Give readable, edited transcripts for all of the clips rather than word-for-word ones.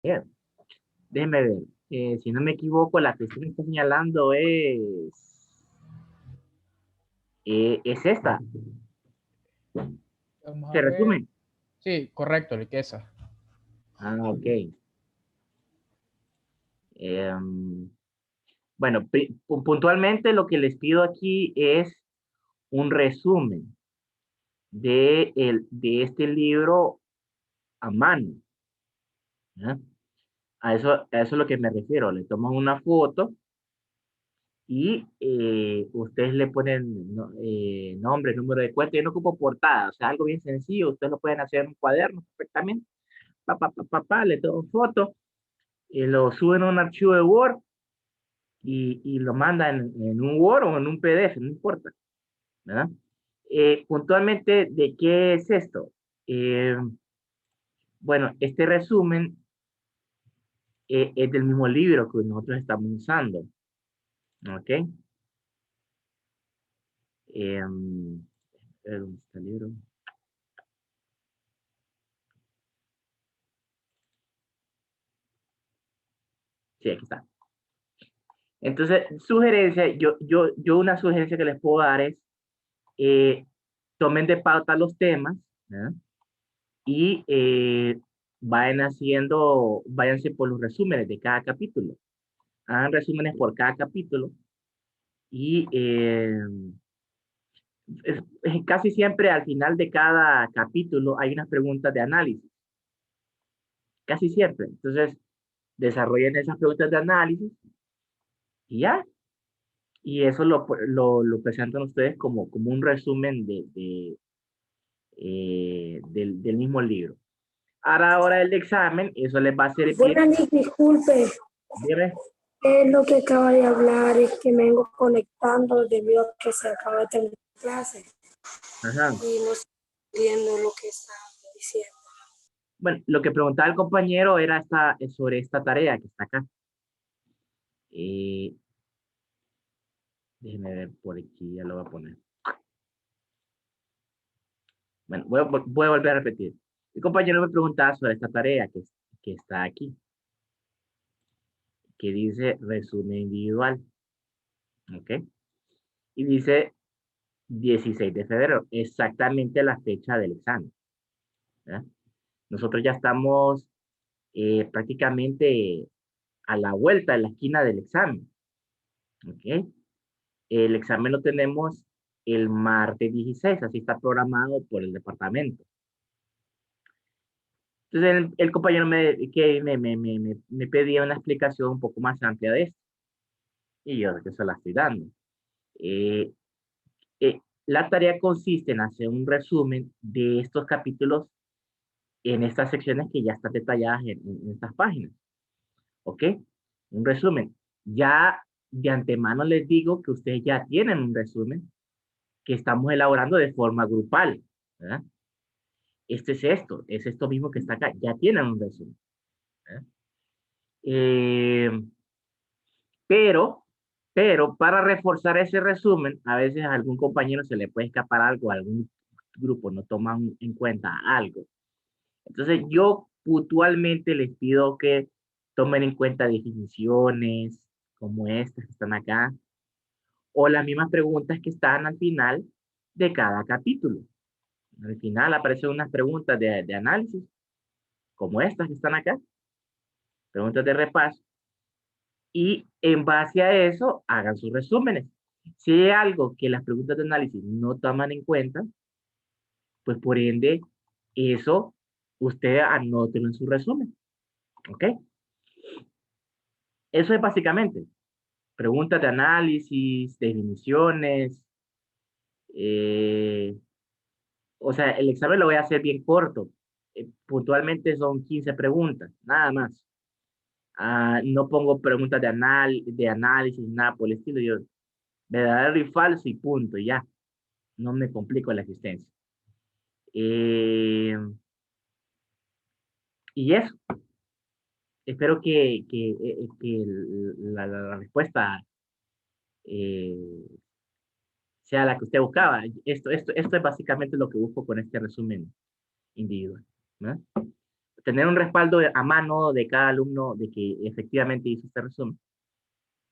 Bien, déjeme ver. Si no me equivoco, la que usted me está señalando es esta. Vamos a ¿Se ver. resume? Sí, correcto, riqueza. Ah, ok. Em, bueno, puntualmente lo que les pido aquí es un resumen de este libro a mano. ¿Ya? A eso es lo que me refiero. Le toman una foto y ustedes le ponen nombre, número de cuenta. Yo no ocupo portada, o sea, algo bien sencillo. Ustedes lo pueden hacer en un cuaderno perfectamente. Le toman foto, lo suben a un archivo de Word y lo mandan en un Word o en un PDF, no importa, ¿verdad? Puntualmente, ¿de qué es esto? Eh, bueno, este resumen es del mismo libro que nosotros estamos usando, ¿ok? ¿Dónde está el libro? Sí, aquí está. Entonces, sugerencia, yo una sugerencia que les puedo dar es, eh, tomen de pauta los temas, ¿verdad? Y váyanse por los resúmenes de cada capítulo. Hagan resúmenes por cada capítulo y casi siempre al final de cada capítulo hay unas preguntas de análisis, casi siempre. Entonces, desarrollen esas preguntas de análisis y ya, y eso lo presentan ustedes como un resumen del mismo libro. Ahora el examen, eso les va a servir. Buenas, Nick, disculpe. Dime. Es lo que acaba de hablar, es que me vengo conectando debido a que se acaba de terminar clase Ajá. y no estoy viendo lo que está diciendo. Bueno, lo que preguntaba el compañero era sobre esta tarea que está acá. Eh, Déjenme ver por aquí, ya lo voy a poner. Bueno, voy a volver a repetir. El compañero me preguntaba sobre esta tarea que está aquí, que dice resumen individual, ¿ok? Y dice 16 de febrero, exactamente la fecha del examen, ¿verdad? Nosotros ya estamos prácticamente a la vuelta de la esquina del examen, ¿ok? El examen lo tenemos el martes 16, así está programado por el departamento. Entonces el compañero me pedía una explicación un poco más amplia de esto y yo que se la estoy dando. Eh, la tarea consiste en hacer un resumen de estos capítulos en estas secciones que ya están detalladas en estas páginas. ¿Ok? Un resumen. Ya de antemano les digo que ustedes ya tienen un resumen que estamos elaborando de forma grupal, ¿verdad? Es esto mismo que está acá, ya tienen un resumen, ¿verdad? Eh, pero, pero para reforzar ese resumen, a veces a algún compañero se le puede escapar algo, algún grupo no toma en cuenta algo. Entonces yo puntualmente les pido que tomen en cuenta definiciones como estas que están acá, o las mismas preguntas que están al final de cada capítulo. Al final aparecen unas preguntas de análisis, como estas que están acá, preguntas de repaso, y en base a eso hagan sus resúmenes. Si hay algo que las preguntas de análisis no toman en cuenta, pues por ende, eso usted anótelo en su resumen. ¿Ok? Eso es básicamente preguntas de análisis, definiciones. eh, o sea, el examen lo voy a hacer bien corto. Puntualmente son 15 preguntas, nada más. No pongo preguntas de análisis, nada por el estilo. Yo, verdadero y falso y punto, ya. No me complico la existencia. Eh, y eso, espero que la respuesta eh, sea la que usted buscaba. Esto es básicamente lo que busco con este resumen individual, ¿no? tener un respaldo a mano de cada alumno de que efectivamente hizo este resumen.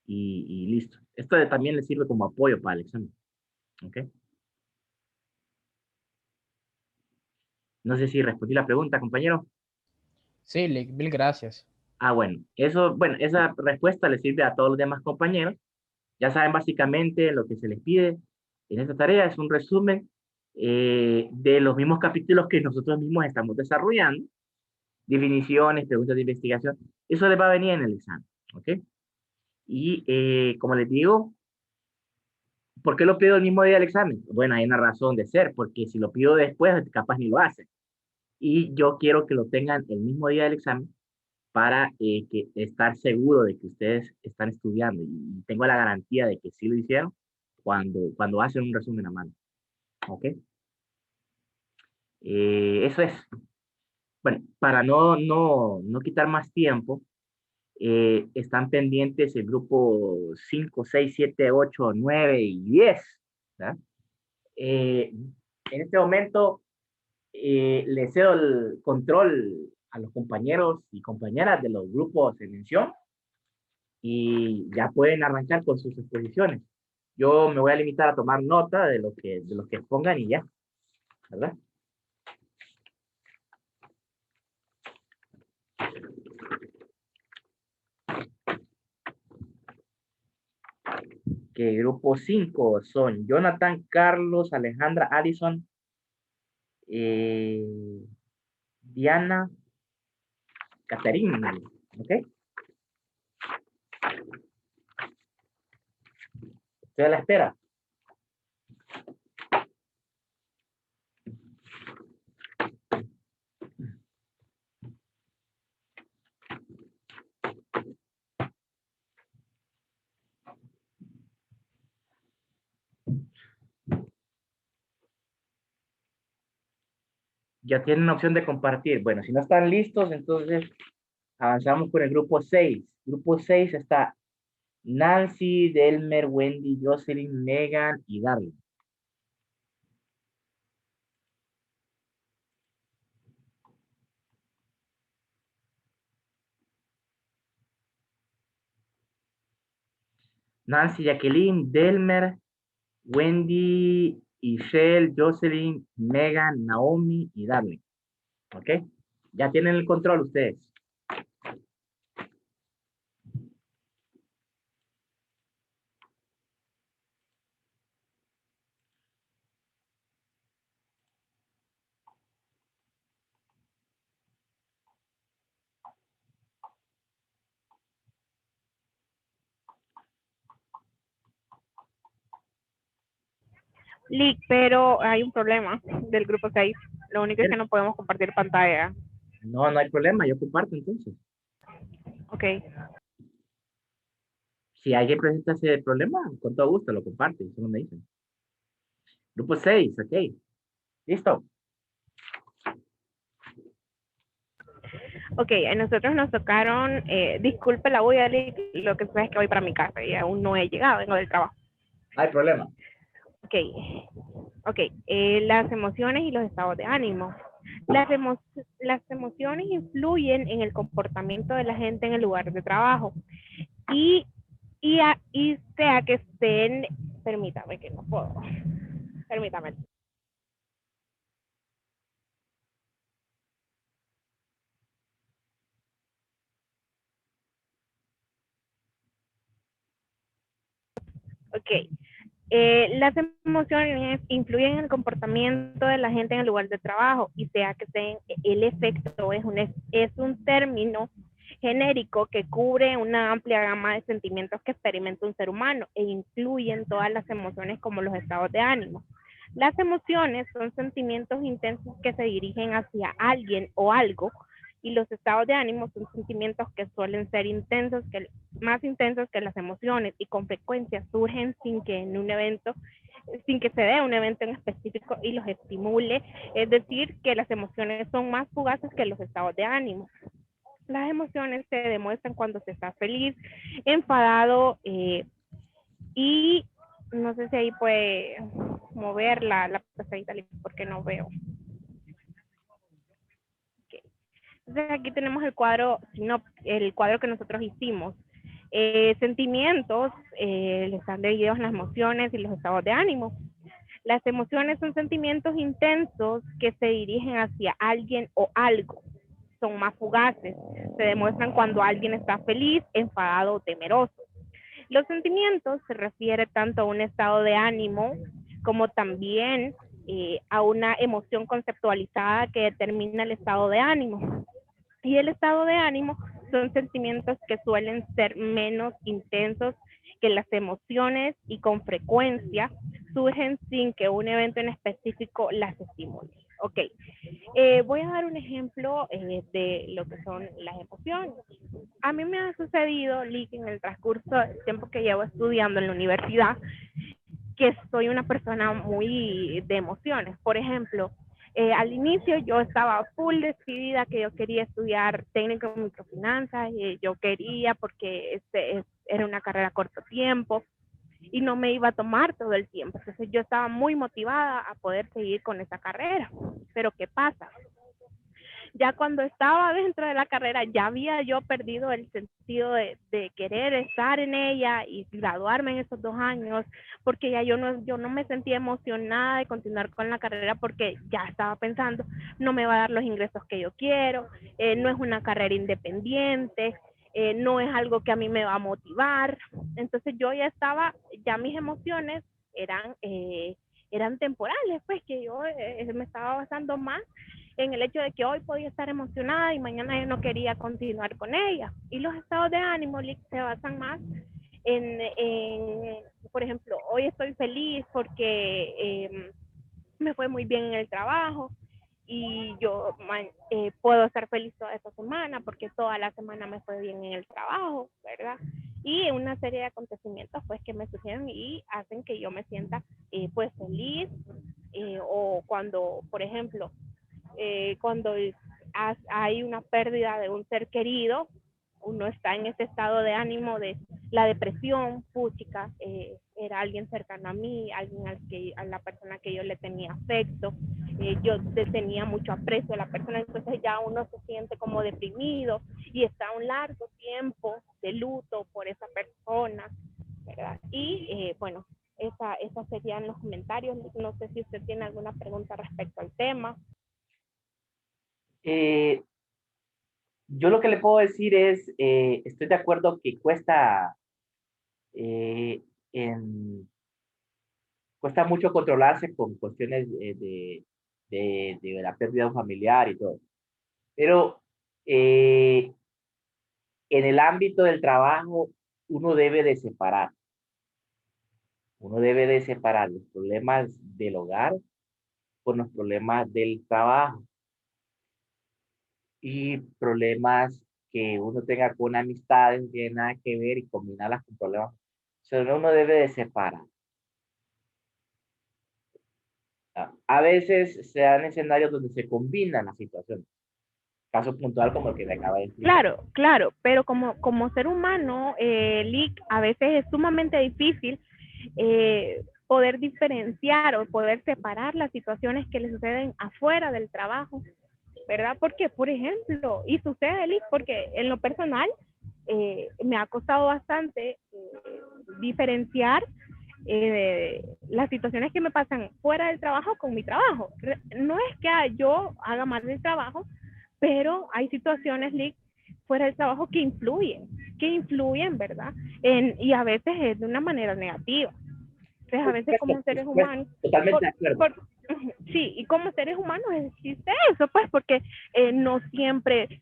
Y listo. Esto también le sirve como apoyo para el examen. ¿Ok? No sé si respondí la pregunta, compañero. Sí, Lick, mil gracias. Ah, bueno. Bueno, esa respuesta le sirve a todos los demás compañeros. Ya saben básicamente lo que se les pide en esta tarea. Es un resumen de los mismos capítulos que nosotros mismos estamos desarrollando. Definiciones, preguntas de investigación. Eso les va a venir en el examen. ¿Ok? Y como les digo, ¿por qué lo pido el mismo día del examen? Bueno, hay una razón de ser, porque si lo pido después, capaz ni lo hacen. Y yo quiero que lo tengan el mismo día del examen para estar seguro de que ustedes están estudiando y tengo la garantía de que sí lo hicieron cuando hacen un resumen a mano. ¿Ok? Eso es. Bueno, para no quitar más tiempo, están pendientes el grupo 5 6 7 8 9 y 10. ¿Verdad? En este momento le cedo el control a los compañeros y compañeras de los grupos en mención y ya pueden arrancar con sus exposiciones. Yo me voy a limitar a tomar nota de lo que pongan y ya, ¿verdad? Que grupo 5 son Jonathan, Carlos, Alejandra, Allison, eh, Diana, Caterina, ¿ok? Estoy a la espera. Ya tienen opción de compartir. Bueno, si no están listos, entonces avanzamos con el grupo 6. Grupo 6 está Nancy, Delmer, Wendy, Jocelyn, Megan y Darling. Nancy, Jacqueline, Delmer, Wendy, Ishel, Jocelyn, Megan, Naomi y Darling. ¿Ok? Ya tienen el control ustedes. Lick, pero hay un problema del grupo 6. Lo único es que no podemos compartir pantalla. No, no hay problema, yo comparto entonces. Ok. Si alguien presenta ese problema, con todo gusto lo comparte, eso me dicen. Grupo 6, ok. Listo. Ok, a nosotros nos tocaron, disculpe la bulla, Lick, lo que pasa es que voy para mi casa y aún no he llegado, vengo del trabajo. No hay problema. Ok, ok, las emociones y los estados de ánimo. Las emociones influyen en el comportamiento de la gente en el lugar de trabajo y, y sea que estén, permítame que no puedo, permítame. Ok, las emociones influyen en el comportamiento de la gente en el lugar de trabajo y sea que el efecto es un término genérico que cubre una amplia gama de sentimientos que experimenta un ser humano e incluyen todas las emociones como los estados de ánimo. Las emociones son sentimientos intensos que se dirigen hacia alguien o algo y los estados de ánimo son sentimientos que suelen ser más intensos que las emociones y con frecuencia surgen sin que se dé un evento en específico y los estimule, es decir, que las emociones son más fugaces que los estados de ánimo. Las emociones se demuestran cuando se está feliz, enfadado y no sé si ahí puede mover la pestañita porque no veo. Okay. Entonces aquí tenemos el cuadro, el cuadro que nosotros hicimos. Sentimientos están divididos en las emociones y los estados de ánimo. Las emociones son sentimientos intensos que se dirigen hacia alguien o algo. Son más fugaces. Se demuestran cuando alguien está feliz, enfadado o temeroso. Los sentimientos se refiere tanto a un estado de ánimo como también a una emoción conceptualizada que determina el estado de ánimo. Y el estado de ánimo son sentimientos que suelen ser menos intensos que las emociones y con frecuencia surgen sin que un evento en específico las estimule. Ok, voy a dar un ejemplo de lo que son las emociones. A mí me ha sucedido, Lick, en el transcurso del tiempo que llevo estudiando en la universidad, que soy una persona muy de emociones. Por ejemplo, al inicio yo estaba full decidida que yo quería estudiar técnico en microfinanzas, y yo quería porque era una carrera a corto tiempo y no me iba a tomar todo el tiempo. Entonces yo estaba muy motivada a poder seguir con esa carrera. Pero ¿qué pasa? Ya cuando estaba dentro de la carrera, ya había yo perdido el sentido de querer estar en ella y graduarme en esos 2 años, porque ya yo no me sentía emocionada de continuar con la carrera porque ya estaba pensando, no me va a dar los ingresos que yo quiero, no es una carrera independiente, no es algo que a mí me va a motivar. Entonces yo ya mis emociones eran temporales, pues que yo me estaba basando más en el hecho de que hoy podía estar emocionada y mañana yo no quería continuar con ella. Y los estados de ánimo se basan más por ejemplo, hoy estoy feliz porque me fue muy bien en el trabajo y yo puedo estar feliz toda esta semana porque toda la semana me fue bien en el trabajo, ¿verdad? Y una serie de acontecimientos pues que me suceden y hacen que yo me sienta pues feliz, o cuando, por ejemplo, cuando hay una pérdida de un ser querido, uno está en ese estado de ánimo de la depresión, puchica, era alguien cercano a mí, alguien a la persona que yo le tenía afecto, yo tenía mucho aprecio a la persona, entonces ya uno se siente como deprimido y está un largo tiempo de luto por esa persona, ¿verdad? Y bueno, esos serían los comentarios. No sé si usted tiene alguna pregunta respecto al tema. Yo lo que le puedo decir es, estoy de acuerdo que eh, cuesta mucho controlarse con cuestiones de la pérdida de un familiar y todo. Pero en el ámbito del trabajo, uno debe de separar. Uno debe de separar los problemas del hogar con los problemas del trabajo y problemas que uno tenga con amistades no tienen nada que ver y combinarlas con problemas. O sea, uno debe de separar. A veces se dan escenarios donde se combinan las situaciones. Caso puntual como el que me acaba de explicar. Claro, pero como ser humano, Lick, a veces es sumamente difícil poder diferenciar o poder separar las situaciones que le suceden afuera del trabajo, ¿verdad? Porque, por ejemplo, y sucede, Lick, porque en lo personal me ha costado bastante diferenciar las situaciones que me pasan fuera del trabajo con mi trabajo. No es que yo haga mal mi trabajo, pero hay situaciones, Lick, fuera del trabajo que influyen, ¿verdad? Y a veces es de una manera negativa. Entonces, a veces como seres humanos... Totalmente de acuerdo. Sí, y como seres humanos existe eso, pues, porque no siempre,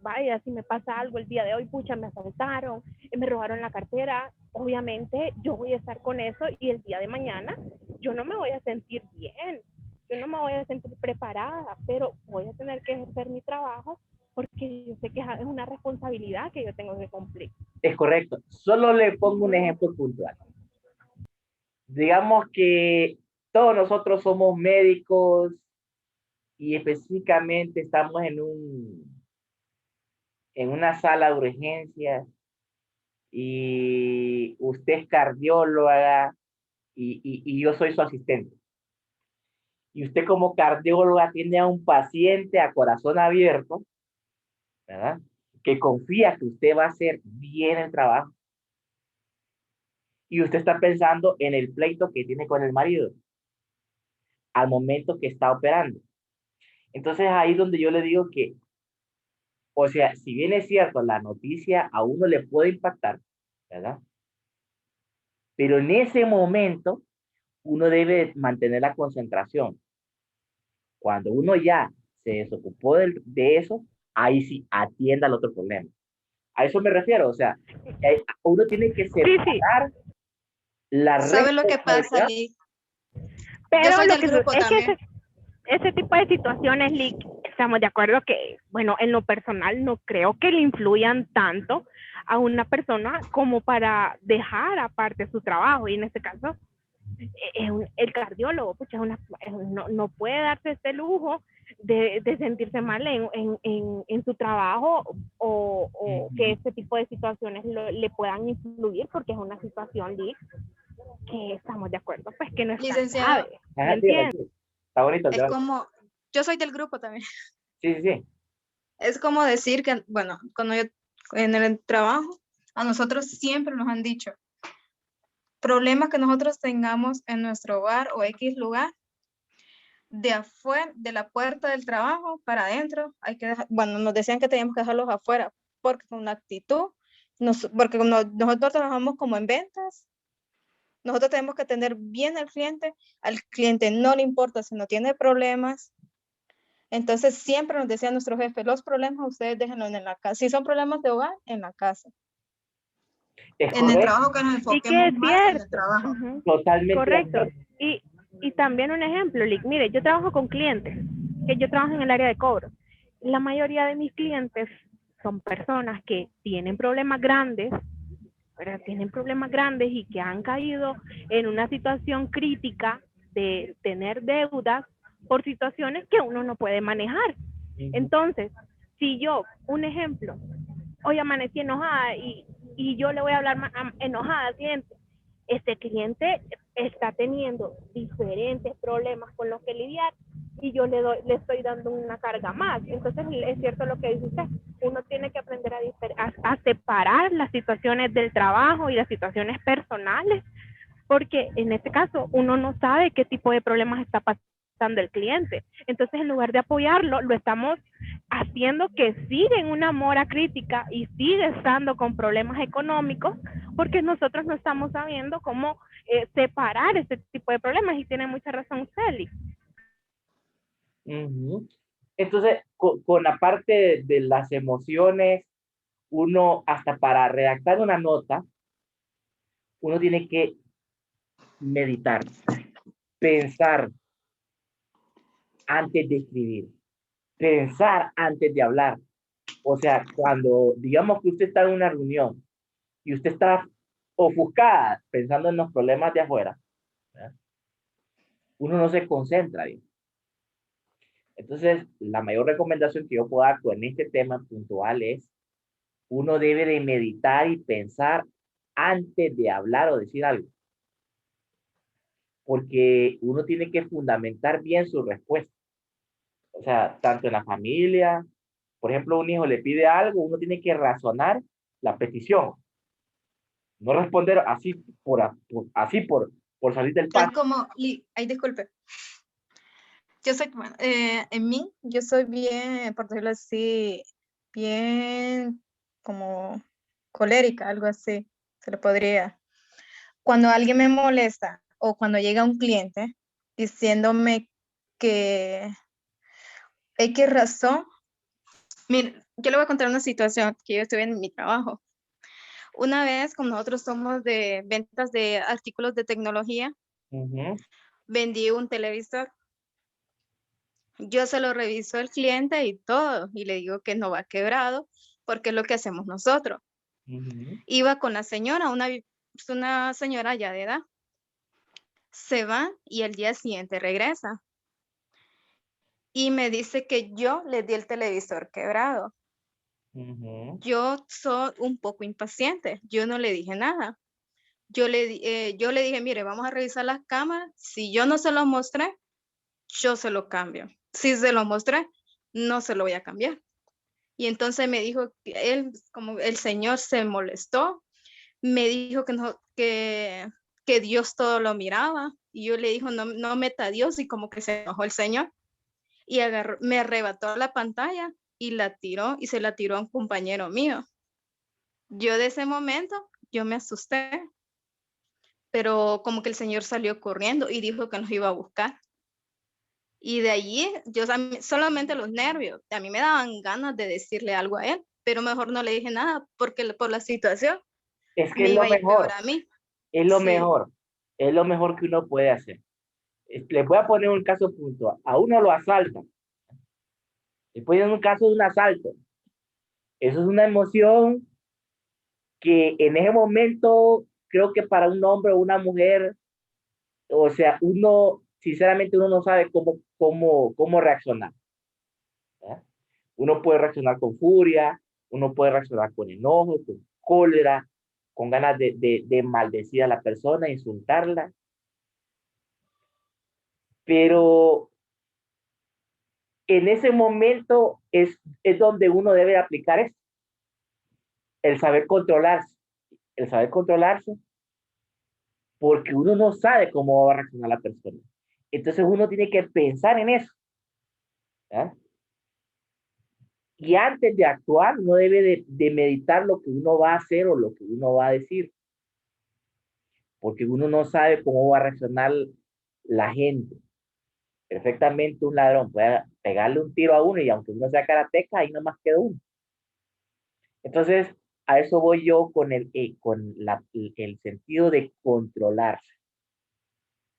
vaya, si me pasa algo el día de hoy, pucha, me asaltaron, me robaron la cartera, obviamente yo voy a estar con eso y el día de mañana yo no me voy a sentir bien, yo no me voy a sentir preparada, pero voy a tener que ejercer mi trabajo porque yo sé que es una responsabilidad que yo tengo que cumplir. Es correcto. Solo le pongo un ejemplo puntual. Digamos que todos nosotros somos médicos y específicamente estamos en una sala de urgencias y usted es cardióloga y yo soy su asistente. Y usted como cardióloga tiene a un paciente a corazón abierto ¿verdad? Que confía que usted va a hacer bien el trabajo y usted está pensando en el pleito que tiene con el marido al momento que está operando. Entonces ahí donde yo le digo que, o sea, si bien es cierto, la noticia a uno le puede impactar, ¿verdad? Pero en ese momento uno debe mantener la concentración. Cuando uno ya se desocupó de eso, ahí sí atienda al otro problema. A eso me refiero, o sea, uno tiene que Sí, sí, separar la ¿Sabes lo que pasa, responsabilidad. Lick? Yo pero soy lo del que grupo es que también. ese tipo de situaciones, Lick, estamos de acuerdo que, bueno, en lo personal no creo que le influyan tanto a una persona como para dejar aparte su trabajo. Y en este caso, el cardiólogo, pucha, no puede darse este lujo de sentirse mal en su trabajo o que este tipo de situaciones le puedan influir porque es una situación, Lick, que estamos de acuerdo, pues que no es tan Licenciado, grave, ¿me Ajá, sí, entiendes? sí. Está bonito el es debate. como, yo soy del grupo también. Sí, sí, sí. Es como decir que, bueno, cuando yo en el trabajo, a nosotros siempre nos han dicho, problemas que nosotros tengamos en nuestro hogar o X lugar, de afuera, de la puerta del trabajo para adentro, hay que dejar, bueno, nos decían que teníamos que dejarlos afuera, porque con la actitud, porque nosotros trabajamos como en ventas, nosotros tenemos que atender bien al cliente no le importa si no tiene problemas. Entonces siempre nos decía nuestro jefe, los problemas ustedes déjenlos en la casa, si son problemas de hogar, en la casa. Es En el correcto, trabajo que nos Y que enfoquemos es más en el cierto. trabajo. Ujú. totalmente de Correcto. acuerdo. Y también un ejemplo, Lick, mire, yo trabajo con clientes, que yo trabajo en el área de cobro. La mayoría de mis clientes son personas que tienen problemas grandes, ¿verdad? Tienen problemas grandes y que han caído en una situación crítica de tener deudas por situaciones que uno no puede manejar. Entonces, si yo, un ejemplo, hoy amanecí enojada y yo le voy a hablar enojada al cliente, este cliente está teniendo diferentes problemas con los que lidiar y yo le estoy dando una carga más. Entonces es cierto lo que dice usted, uno tiene que aprender a separar las situaciones del trabajo y las situaciones personales, porque en este caso uno no sabe qué tipo de problemas está pasando el cliente. Entonces, en lugar de apoyarlo, lo estamos haciendo que siga en una mora crítica y sigue estando con problemas económicos, porque nosotros no estamos sabiendo cómo separar ese tipo de problemas. Y tiene mucha razón usted, Lick. Ujú. Entonces, con la parte de las emociones, uno hasta para redactar una nota, uno tiene que meditar, pensar antes de escribir, pensar antes de hablar. O sea, cuando digamos que usted está en una reunión y usted está ofuscada pensando en los problemas de afuera, ¿verdad? Uno no se concentra bien. Entonces, la mayor recomendación que yo puedo dar con este tema puntual es, uno debe de meditar y pensar antes de hablar o decir algo, porque uno tiene que fundamentar bien su respuesta. O sea, tanto en la familia, por ejemplo, un hijo le pide algo, uno tiene que razonar la petición, no responder así por salir del Es paso. como, ay, disculpe, yo soy, bueno, en mí, yo soy bien, por decirlo así, bien como colérica, algo así, se le podría. Cuando alguien me molesta o cuando llega un cliente diciéndome que X razón, mire, yo le voy a contar una situación que yo estuve en mi trabajo. Una vez, como nosotros somos de ventas de artículos de tecnología, Ujú, vendí un televisor. Yo se lo reviso al cliente y todo, y le digo que no va quebrado, porque es lo que hacemos nosotros. ujú. Iba con la señora, una señora ya de edad. Se va y el día siguiente regresa. Y me dice que yo le di el televisor quebrado. Ujú. Yo soy un poco impaciente, yo no le dije nada. Yo le dije, mire, vamos a revisar las cámaras. Si yo no se lo mostré, yo se lo cambio. Si se lo mostré, no se lo voy a cambiar. Y entonces me dijo que él, como el Señor se molestó, me dijo que, no, que Dios todo lo miraba. Y yo le dijo, no, no meta a Dios, y como que se enojó el Señor. Y agarró, me arrebató la pantalla y la tiró, y se la tiró a un compañero mío. Yo de ese momento, yo me asusté, pero como que el Señor salió corriendo y dijo que nos iba a buscar. Y de allí, yo solamente los nervios, a mí me daban ganas de decirle algo a él, pero mejor no le dije nada porque por la situación Es que me es iba lo a ir peor mejor, a mí. es lo Sí, mejor, es lo mejor que uno puede hacer. Les voy a poner un caso puntual. A uno lo asaltan. Después en un caso de un asalto. Eso es una emoción que en ese momento creo que para un hombre o una mujer, o sea, uno, sinceramente uno no sabe cómo reaccionar. ¿Eh? Uno puede reaccionar con furia, uno puede reaccionar con enojo, con cólera, con ganas de maldecir a la persona, insultarla. Pero en ese momento es donde uno debe aplicar esto, el saber controlarse. El saber controlarse porque uno no sabe cómo va a reaccionar la persona. Entonces uno tiene que pensar en eso. ¿Eh? Y antes de actuar, uno debe de meditar lo que uno va a hacer o lo que uno va a decir. Porque uno no sabe cómo va a reaccionar la gente. Perfectamente un ladrón puede pegarle un tiro a uno y aunque uno sea karateca, ahí nomás queda uno. Entonces, a eso voy yo con el sentido de controlarse.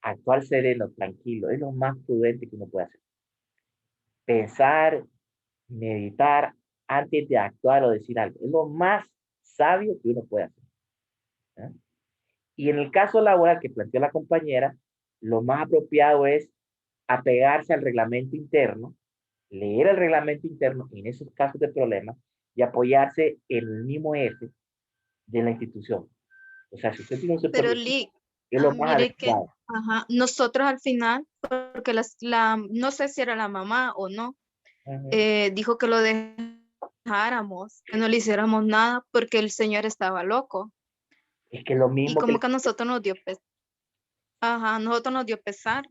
Actuar sereno, tranquilo, es lo más prudente que uno puede hacer. Pensar, meditar antes de actuar o decir algo. Es lo más sabio que uno puede hacer. ¿Eh? Y en el caso laboral que planteó la compañera, lo más apropiado es apegarse al reglamento interno, leer el reglamento interno en esos casos de problemas y apoyarse en el mismo eje de la institución. O sea, si usted tiene un pero supervisor, Lee, es lo más mire que adecuado. nosotros al final, porque no sé si era la mamá o no, Ujú. dijo que lo dejáramos, que no le hiciéramos nada porque el Señor estaba loco. Es que lo Y mismo que como que a nosotros nos dio pesar. Ajá, a nosotros nos dio pesar.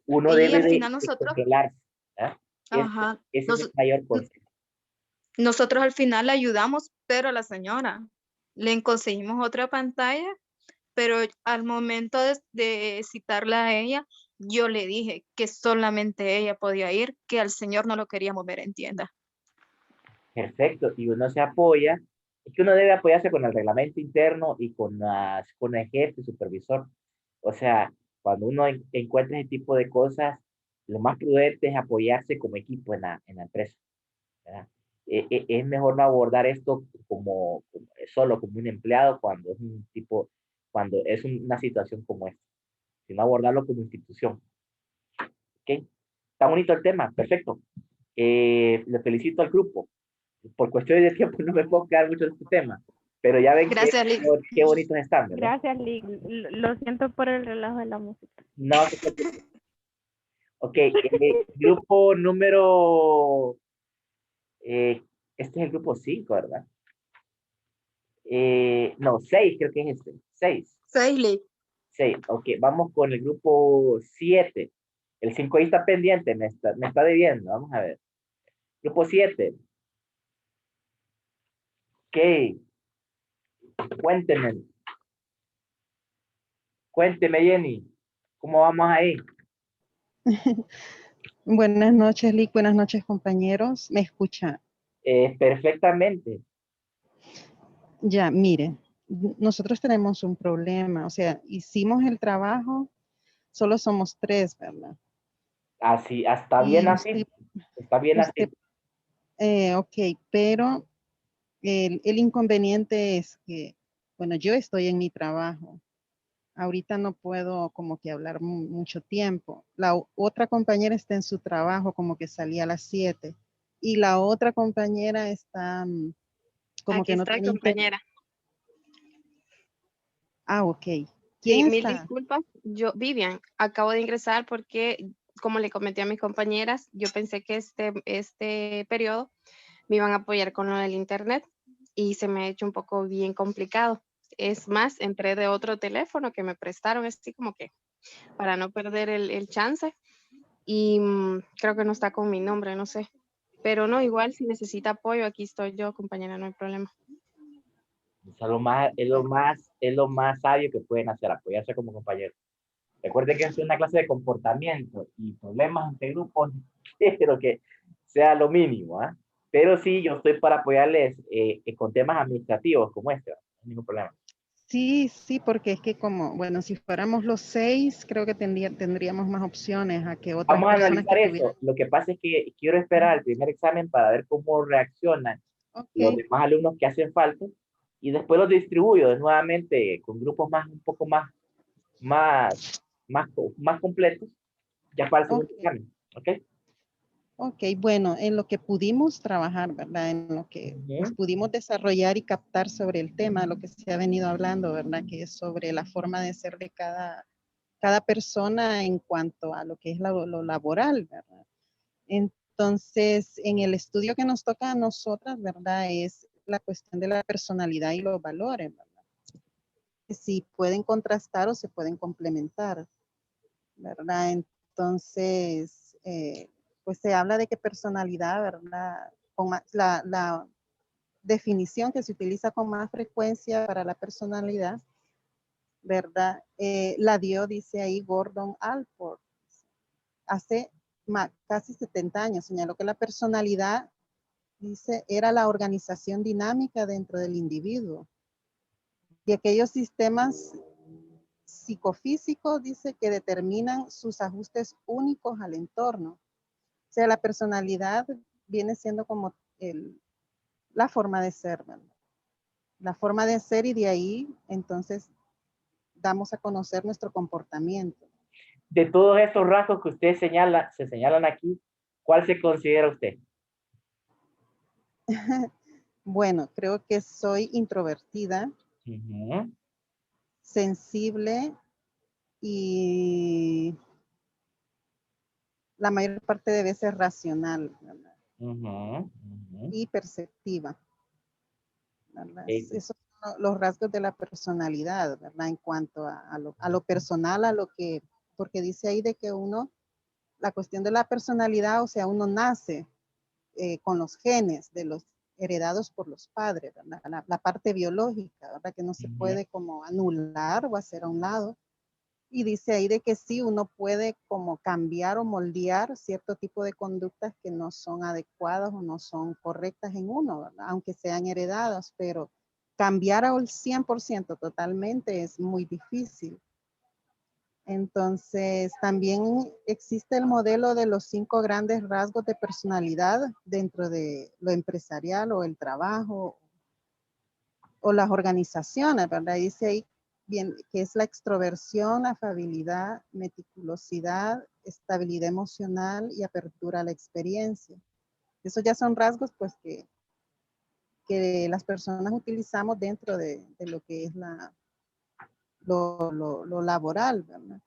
uno Y debe al de final nosotros, controlarse. ¿Eh? ajá, Ese es el mayor consejo. nosotros al final le ayudamos, pero a la señora le conseguimos otra pantalla, pero al momento de citarla a ella, yo le dije que solamente ella podía ir, que al señor no lo queríamos ver en tienda. Perfecto. Y uno se apoya. Es que uno debe apoyarse con el reglamento interno y con el jefe, supervisor. O sea, cuando uno encuentra ese tipo de cosas, lo más prudente es apoyarse como equipo en la empresa. ¿Verdad? Es mejor no abordar esto solo como un empleado cuando es un tipo, cuando es una situación como esta, sino abordarlo como institución. ¿Ok? Está bonito el tema, perfecto. Le felicito al grupo. Por cuestiones de tiempo no me puedo quedar mucho en este tema, pero ya ven Gracias, Liz. qué bonitos están, ¿verdad? Gracias, Lee. Lo siento por el relajo de la música. No se preocupen. Ok, grupo número, este es el grupo 5, ¿verdad? No, 6 creo que es este, 6. Liz. 6, ok, vamos con el grupo 7. El 5 ahí está pendiente, me está debiendo, vamos a ver. Grupo 7. Ok, cuénteme. Cuénteme, Jenny, ¿cómo vamos ahí? Buenas noches, Lick. Buenas noches, compañeros. ¿Me escucha? Perfectamente. Ya, mire, nosotros tenemos un problema. O sea, hicimos el trabajo, solo somos 3, ¿verdad? Así, está bien Y así. Está bien usted, así. ok, pero el inconveniente es que, bueno, yo estoy en mi trabajo. Ahorita no puedo como que hablar mucho tiempo. La otra compañera está en su trabajo, como que salía a las 7. Y la otra compañera está como Aquí que no estoy, tiene internet. compañera. Ah, ok. Sí, ¿Quién mil está? disculpas. Yo, Vivian, acabo de ingresar porque, como le comenté a mis compañeras, yo pensé que este periodo me iban a apoyar con lo del internet y se me ha hecho un poco bien complicado. Es más, entré de otro teléfono que me prestaron, así como que para no perder el chance. Y creo que no está con mi nombre, no sé. Pero no, igual si necesita apoyo, aquí estoy yo, compañera, no hay problema. Eso es lo más sabio que pueden hacer, apoyarse como compañeros. Recuerden que es una clase de comportamiento y problemas entre grupos, quiero que sea lo mínimo, ¿ah? Pero sí, yo estoy para apoyarles con temas administrativos como este, ¿no? No hay ningún problema. Sí, sí, porque es que como, bueno, si fuéramos los 6, creo que tendríamos más opciones a que otras Vamos a personas que analizar tuvieran. eso. Lo que pasa es que quiero esperar el primer examen para ver cómo reaccionan los Ok, demás alumnos que hacen falta y después los distribuyo nuevamente con grupos más, un poco más, más completos ya para el ok, segundo examen. ¿Ok? ok, bueno, en lo que pudimos trabajar, ¿verdad? En lo que pues, Ujú. pudimos desarrollar y captar sobre el tema, lo que se ha venido hablando, ¿verdad? Que es sobre la forma de ser de cada persona en cuanto a lo que es lo laboral, ¿verdad? Entonces, en el estudio que nos toca a nosotras, ¿verdad? Es la cuestión de la personalidad y los valores, ¿verdad? Si pueden contrastar o se pueden complementar, ¿verdad? Entonces, pues se habla de que personalidad, ¿verdad? La definición que se utiliza con más frecuencia para la personalidad, ¿verdad? La dio, dice ahí, Gordon Allport. Hace casi 70 años señaló que la personalidad, dice, era la organización dinámica dentro del individuo y aquellos sistemas psicofísicos, dice, que determinan sus ajustes únicos al entorno. O sea, la personalidad viene siendo como la forma de ser, ¿verdad? La forma de ser y de ahí entonces damos a conocer nuestro comportamiento. De todos estos rasgos que usted señala, se señalan aquí, ¿cuál se considera usted? Bueno, creo que soy introvertida, Ujú, sensible y la mayor parte de veces racional, ¿verdad? ujú, ujú. Y perceptiva, ¿verdad? Eh, Esos son los rasgos de la personalidad, ¿verdad? En cuanto a lo personal, porque dice ahí de que uno, la cuestión de la personalidad, o sea, uno nace con los genes de los heredados por los padres, ¿verdad? La parte biológica, ¿verdad? Que no se ujú. puede como anular o hacer a un lado. Y dice ahí de que sí, uno puede como cambiar o moldear cierto tipo de conductas que no son adecuadas o no son correctas en uno, ¿verdad? Aunque sean heredadas, pero cambiar al 100% totalmente es muy difícil. Entonces, también existe el modelo de los 5 grandes rasgos de personalidad dentro de lo empresarial o el trabajo o las organizaciones, ¿verdad? Dice ahí bien que es la extroversión, afabilidad, meticulosidad, estabilidad emocional y apertura a la experiencia. Esos ya son rasgos pues que las personas utilizamos dentro de lo que es lo laboral, ¿verdad?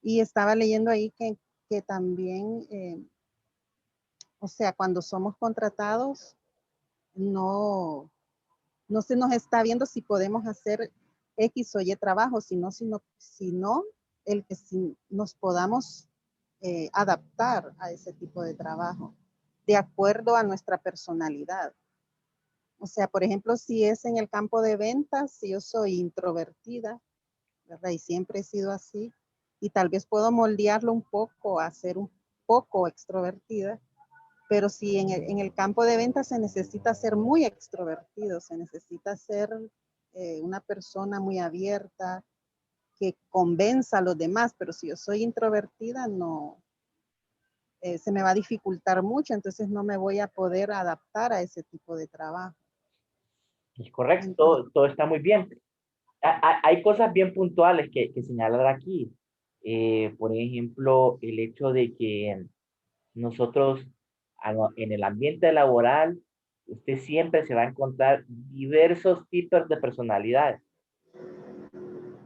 Y estaba leyendo ahí que también, o sea, cuando somos contratados, no, no se nos está viendo si podemos hacer X o Y trabajo, sino el que si nos podamos adaptar a ese tipo de trabajo de acuerdo a nuestra personalidad. O sea, por ejemplo, si es en el campo de ventas, si yo soy introvertida, ¿verdad? Y siempre he sido así, y tal vez puedo moldearlo un poco a ser un poco extrovertida, pero si en el campo de ventas se necesita ser muy extrovertido, se necesita ser una persona muy abierta, que convenza a los demás, pero si yo soy introvertida, no, se me va a dificultar mucho, entonces no me voy a poder adaptar a ese tipo de trabajo. Es correcto, Entonces, todo está muy bien. Hay cosas bien puntuales que señalar aquí. Por ejemplo, el hecho de que nosotros en el ambiente laboral, usted siempre se va a encontrar diversos tipos de personalidades.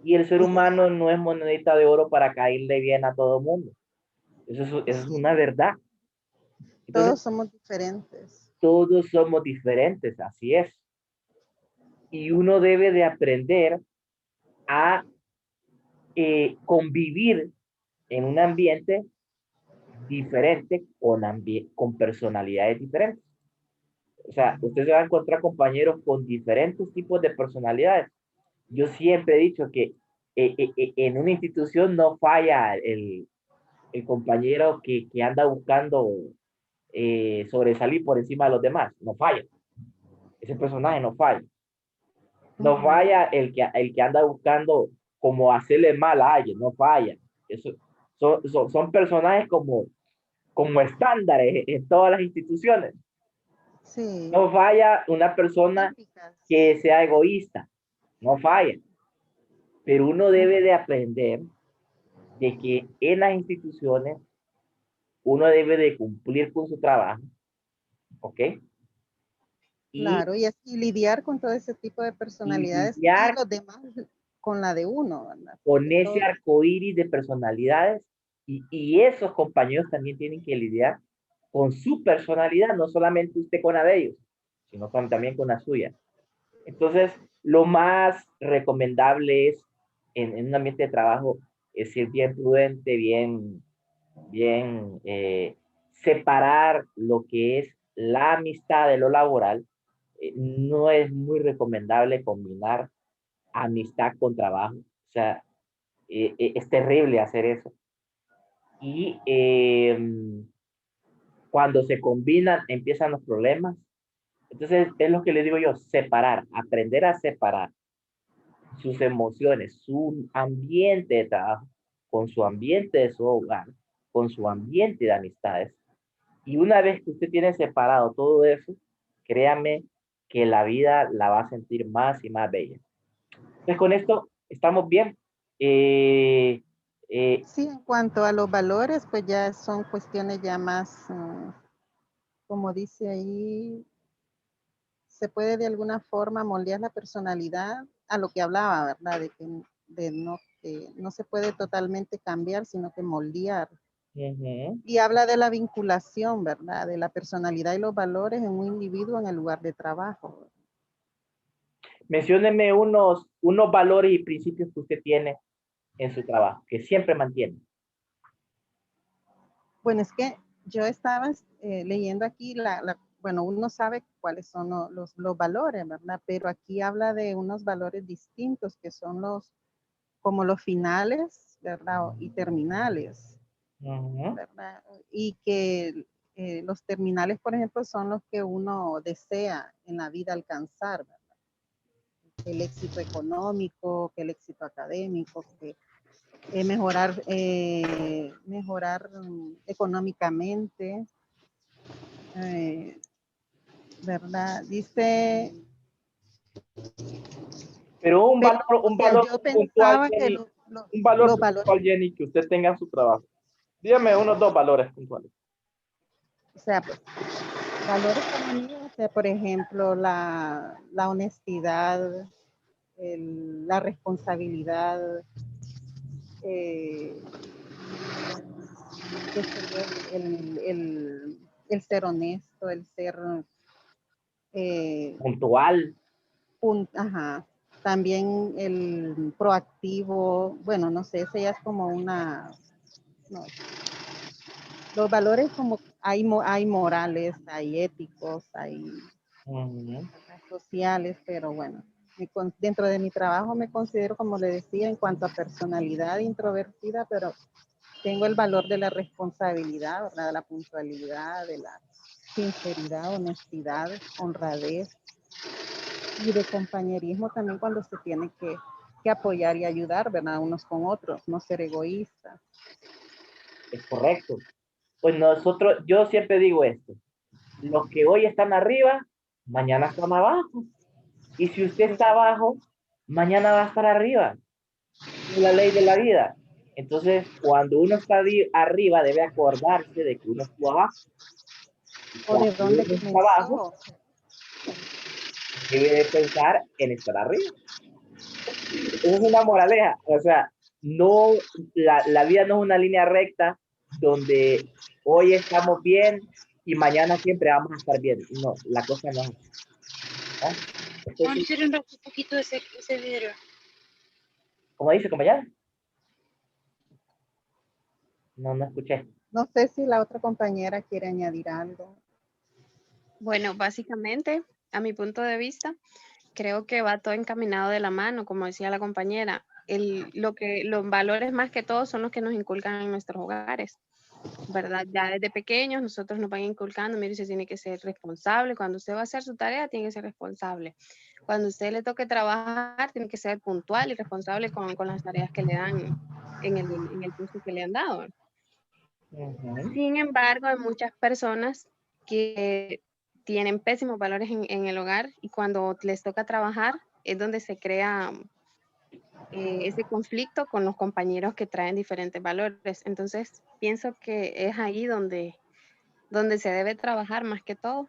Y el ser humano no es monedita de oro para caerle bien a todo el mundo. Eso es una verdad. Entonces, todos somos diferentes. todos somos diferentes, así es. Y uno debe de aprender a convivir en un ambiente diferente con personalidades diferentes. O sea, usted se va a encontrar compañeros con diferentes tipos de personalidades. Yo siempre he dicho que en una institución no falla el compañero que anda buscando sobresalir por encima de los demás. No falla. Ese personaje no falla. No falla el que anda buscando como hacerle mal a alguien. No falla. Eso, son personajes como estándares en todas las instituciones. Sí, No falla una persona típicas. que sea egoísta. No falla. Pero uno debe de aprender de que en las instituciones uno debe de cumplir con su trabajo, ¿ok? Y, Claro, y así lidiar con todo ese tipo de y personalidades y lidiar los demás con la de uno, ¿verdad? con Porque ese todo- arco iris de personalidades y esos compañeros también tienen que lidiar con su personalidad, no solamente usted con la de ellos, sino también con la suya. Entonces, lo más recomendable es en un ambiente de trabajo es ser bien prudente, bien separar lo que es la amistad de lo laboral. No es muy recomendable combinar amistad con trabajo. O sea, es terrible hacer eso. Y cuando se combinan, empiezan los problemas. Entonces, es lo que les digo yo, separar, aprender a separar sus emociones, su ambiente de trabajo, con su ambiente de su hogar, con su ambiente de amistades. Y una vez que usted tiene separado todo eso, créame que la vida la va a sentir más y más bella. Entonces, con esto estamos bien. Eh, Sí, en cuanto a los valores, pues ya son cuestiones ya más, como dice ahí, se puede de alguna forma moldear la personalidad a lo que hablaba, ¿verdad? Que no se puede totalmente cambiar, sino que moldear. Y habla de la vinculación, ¿verdad? De la personalidad y los valores en un individuo en el lugar de trabajo. mencióneme unos valores y principios que usted tiene en su trabajo, que siempre mantiene. Bueno, es que yo estaba leyendo aquí, bueno, uno sabe cuáles son los valores, ¿verdad? Pero aquí habla de unos valores distintos que son como los finales, ¿verdad? Y terminales, ¿verdad? Y que los terminales, por ejemplo, son los que uno desea en la vida alcanzar, ¿verdad? El éxito económico, que el éxito académico, que mejorar económicamente, ¿verdad? Dice, Pero pero un o sea, valor yo puntual, pensaba que Jenny, un valor los valores, puntual, Jenny, que usted tenga en su trabajo. Dígame unos dos valores puntuales. o sea, pues, valores para mí, o sea, por ejemplo, la honestidad, la responsabilidad, eh, qué sé yo, el ser honesto, el ser eh, Puntual. ajá, también el proactivo, bueno, no sé, ese ya es como no, los valores como hay morales, hay éticos, hay sociales, pero bueno, dentro de mi trabajo me considero, como le decía, en cuanto a personalidad introvertida, pero tengo el valor de la responsabilidad, ¿verdad? De la puntualidad, de la sinceridad, honestidad, honradez y de compañerismo también cuando se tiene que apoyar y ayudar, ¿verdad? Unos con otros, no ser egoístas. Es correcto. Pues nosotros, yo siempre digo esto, los que hoy están arriba, mañana están abajo. Y si usted está abajo, mañana va a estar arriba. Es la ley de la vida. Entonces, cuando uno está arriba, debe acordarse de que uno estuvo abajo. Y O de cuando dónde uno está abajo, comenzó. debe de pensar en estar arriba. Esa es una moraleja. O sea, no, la vida no es una línea recta donde hoy estamos bien y mañana siempre vamos a estar bien. No, la cosa no es así. ¿Ah? Entonces, un poquito ese vidrio. ¿cómo dice, compañera? No escuché. No sé si la otra compañera quiere añadir algo. Bueno, básicamente, a mi punto de vista, creo que va todo encaminado de la mano, como decía la compañera. Los valores más que todo son los que nos inculcan en nuestros hogares, ¿verdad? Ya desde pequeños nosotros nos van inculcando, mire, usted tiene que ser responsable, cuando usted va a hacer su tarea tiene que ser responsable. Cuando usted le toque trabajar, tiene que ser puntual y responsable con las tareas que le dan en el puesto que le han dado. Sin embargo, hay muchas personas que tienen pésimos valores en el hogar y cuando les toca trabajar es donde se crea ese conflicto con los compañeros que traen diferentes valores. Entonces, pienso que es ahí donde se debe trabajar más que todo,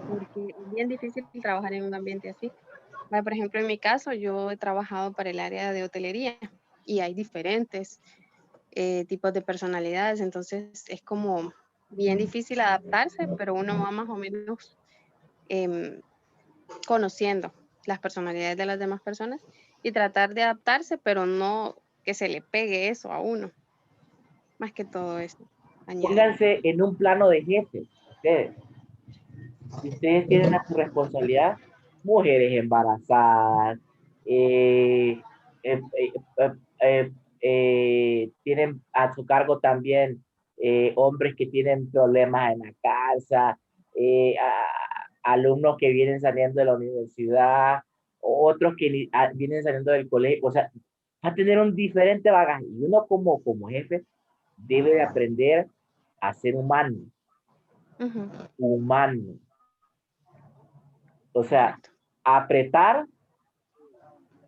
porque es bien difícil trabajar en un ambiente así. Por ejemplo, en mi caso, yo he trabajado para el área de hotelería y hay diferentes tipos de personalidades, entonces es como bien difícil adaptarse, pero uno va más o menos conociendo las personalidades de las demás personas y tratar de adaptarse, pero no que se le pegue eso a uno. Más que todo eso. Pónganse en un plano de jefe. Si ustedes tienen a su responsabilidad mujeres embarazadas, tienen a su cargo también hombres que tienen problemas en la casa, alumnos que vienen saliendo de la universidad, otros que vienen saliendo del colegio, o sea, va a tener un diferente bagaje. Y uno como jefe debe de aprender a ser humano. Humano. O sea, apretar,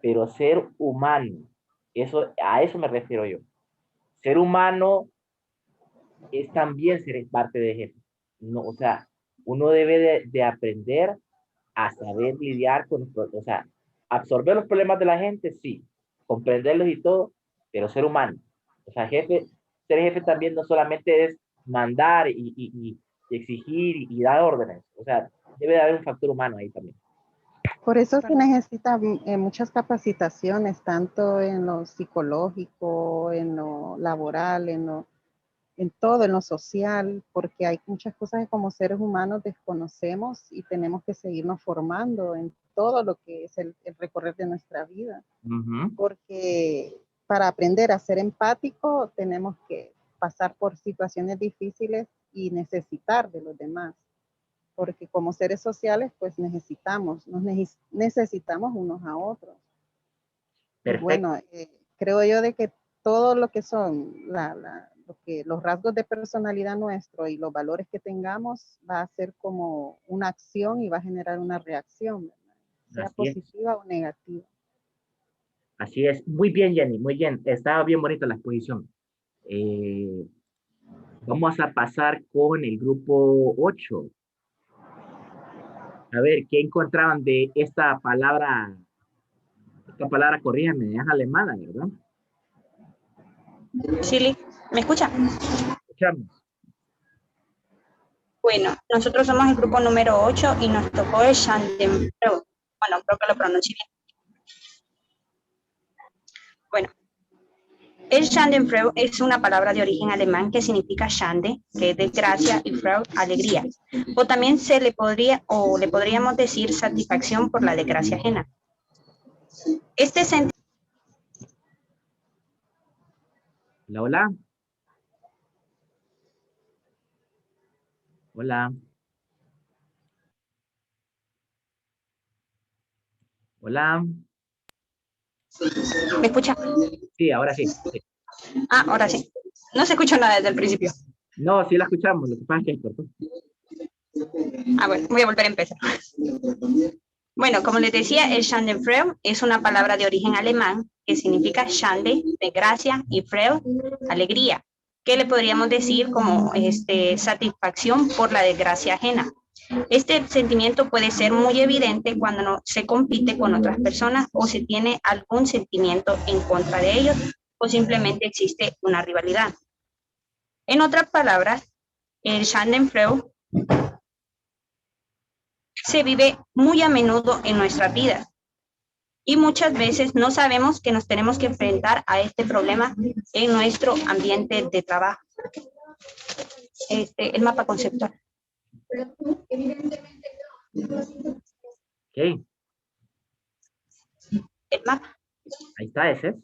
pero ser humano. A eso me refiero yo. Ser humano es también ser parte de jefe. No, o sea, uno debe de aprender a saber lidiar con, o sea, absorber los problemas de la gente, sí, comprenderlos y todo, pero ser humano. O sea, ser jefe también no solamente es mandar y exigir y dar órdenes. O sea, debe de haber un factor humano ahí también. Por eso se necesitan muchas capacitaciones, tanto en lo psicológico, en lo laboral, en todo, en lo social, porque hay muchas cosas que como seres humanos desconocemos y tenemos que seguirnos formando en todo lo que es el recorrer de nuestra vida. Porque para aprender a ser empático tenemos que pasar por situaciones difíciles y necesitar de los demás. Porque como seres sociales, pues necesitamos unos a otros. Y bueno, creo yo de que todo lo que son los rasgos de personalidad nuestro y los valores que tengamos va a ser como una acción y va a generar una reacción, ¿verdad? Sea Así positiva o negativa. Así es. Muy bien, Jenny, muy bien. Estaba bien bonita la exposición. Vamos a pasar con el grupo 8. A ver, ¿qué encontraban de esta palabra? Esta palabra, corrígame, es alemana, ¿verdad? Chile, ¿me escucha? Escuchamos. Bueno, nosotros somos el grupo número 8 y nos tocó el Schadenfreude. Bueno, creo que lo pronuncié bien. Bueno, el Schadenfreude es una palabra de origen alemán que significa Schande, que es desgracia, y Freude, alegría. O también le podríamos decir satisfacción por la desgracia ajena. Este sentimiento. Hola. Hola. Hola. ¿Me escucha? Sí, ahora sí. Sí. Ah, ahora sí. No se escucha nada desde el principio. No, sí la escuchamos, lo que pasa es que cortó. Bueno, voy a volver a empezar. Bueno, como les decía, el Schadenfreude es una palabra de origen alemán que significa Schande, desgracia, y Freude, alegría. ¿Qué le podríamos decir como satisfacción por la desgracia ajena? Este sentimiento puede ser muy evidente cuando no se compite con otras personas o se tiene algún sentimiento en contra de ellos o simplemente existe una rivalidad. En otras palabras, el Schadenfreude se vive muy a menudo en nuestra vida y muchas veces no sabemos que nos tenemos que enfrentar a este problema en nuestro ambiente de trabajo. El mapa conceptual. Ok, El mapa. ahí está ese.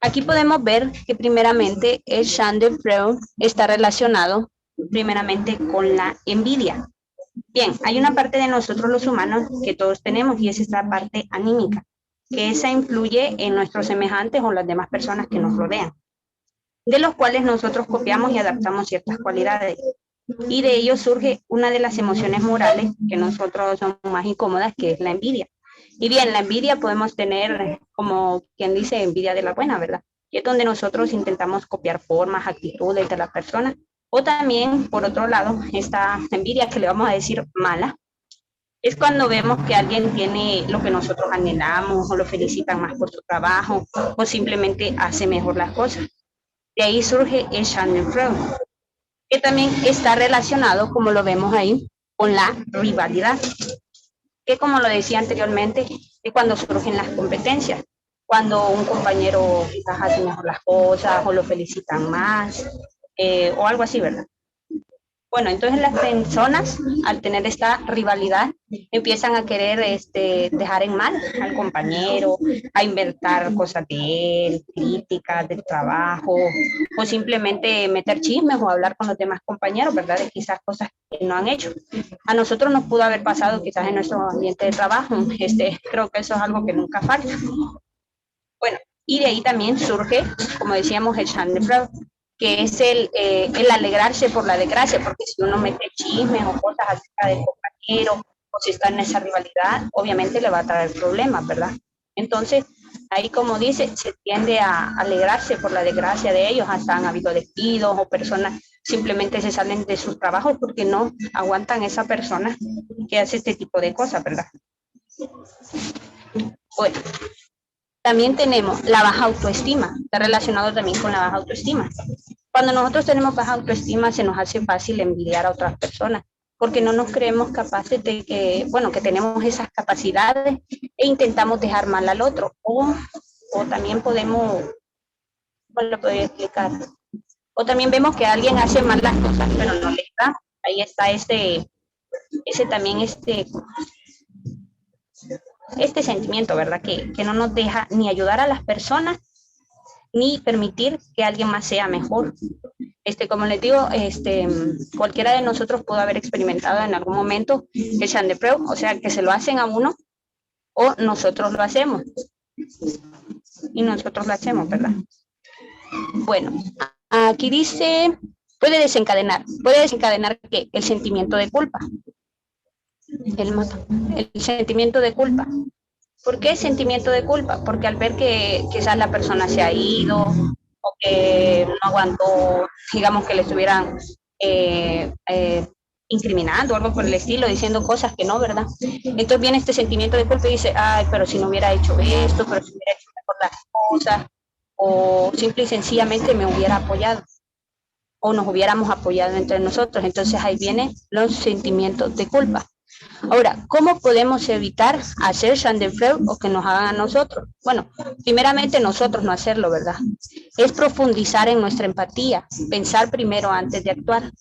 Aquí podemos ver que primeramente el Schadenfreude está relacionado primeramente con la envidia. Bien, hay una parte de nosotros los humanos que todos tenemos y es esta parte anímica, que esa influye en nuestros semejantes o las demás personas que nos rodean, de los cuales nosotros copiamos y adaptamos ciertas cualidades. Y de ello surge una de las emociones morales que nosotros somos más incómodas, que es la envidia. Y bien, la envidia podemos tener, como quien dice, envidia de la buena, ¿verdad? Y es donde nosotros intentamos copiar formas, actitudes de la persona. O también, por otro lado, esta envidia que le vamos a decir mala, es cuando vemos que alguien tiene lo que nosotros anhelamos o lo felicitan más por su trabajo o simplemente hace mejor las cosas. De ahí surge el Schadenfreude, que también está relacionado, como lo vemos ahí, con la rivalidad, que como lo decía anteriormente, es cuando surgen las competencias, cuando un compañero quizás hace mejor las cosas o lo felicitan más, o algo así, ¿verdad? Bueno, entonces las personas, al tener esta rivalidad, empiezan a querer dejar en mal al compañero, a inventar cosas de él, críticas del trabajo, o simplemente meter chismes o hablar con los demás compañeros, ¿verdad? De quizás cosas que no han hecho. A nosotros nos pudo haber pasado quizás en nuestro ambiente de trabajo. Creo que eso es algo que nunca falta. Bueno, y de ahí también surge, como decíamos, el Schadenfreude, que es el alegrarse por la desgracia, porque si uno mete chismes o cosas acerca del compañero, o si está en esa rivalidad, obviamente le va a traer problemas, ¿verdad? Entonces, ahí como dice, se tiende a alegrarse por la desgracia de ellos, hasta han habido despidos o personas simplemente se salen de sus trabajos porque no aguantan esa persona que hace este tipo de cosas, ¿verdad? Bueno. También tenemos la baja autoestima, está relacionado también con la baja autoestima. Cuando nosotros tenemos baja autoestima se nos hace fácil envidiar a otras personas, porque no nos creemos capaces de que tenemos esas capacidades e intentamos dejar mal al otro. O también podemos, ¿cómo lo podría explicar? O también vemos que alguien hace mal las cosas, pero no le da. Ahí está este sentimiento, ¿verdad? Que no nos deja ni ayudar a las personas, ni permitir que alguien más sea mejor. Como les digo, cualquiera de nosotros pudo haber experimentado en algún momento el Schadenfreude, o sea, que se lo hacen a uno, o nosotros lo hacemos. Y nosotros lo hacemos, ¿verdad? Bueno, aquí dice, puede desencadenar ¿qué? El sentimiento de culpa. El sentimiento de culpa. ¿Por qué sentimiento de culpa? Porque al ver que quizás la persona se ha ido o que no aguantó, digamos que le estuvieran incriminando o algo por el estilo, diciendo cosas que no, ¿verdad? Entonces viene este sentimiento de culpa y dice, ay, pero si no hubiera hecho esto, pero si hubiera hecho mejor las cosas, o simple y sencillamente me hubiera apoyado, o nos hubiéramos apoyado entre nosotros. Entonces ahí vienen los sentimientos de culpa. Ahora, ¿cómo podemos evitar hacer Schadenfreude o que nos hagan a nosotros? Bueno, primeramente nosotros no hacerlo, ¿verdad? Es profundizar en nuestra empatía, pensar primero antes de actuar,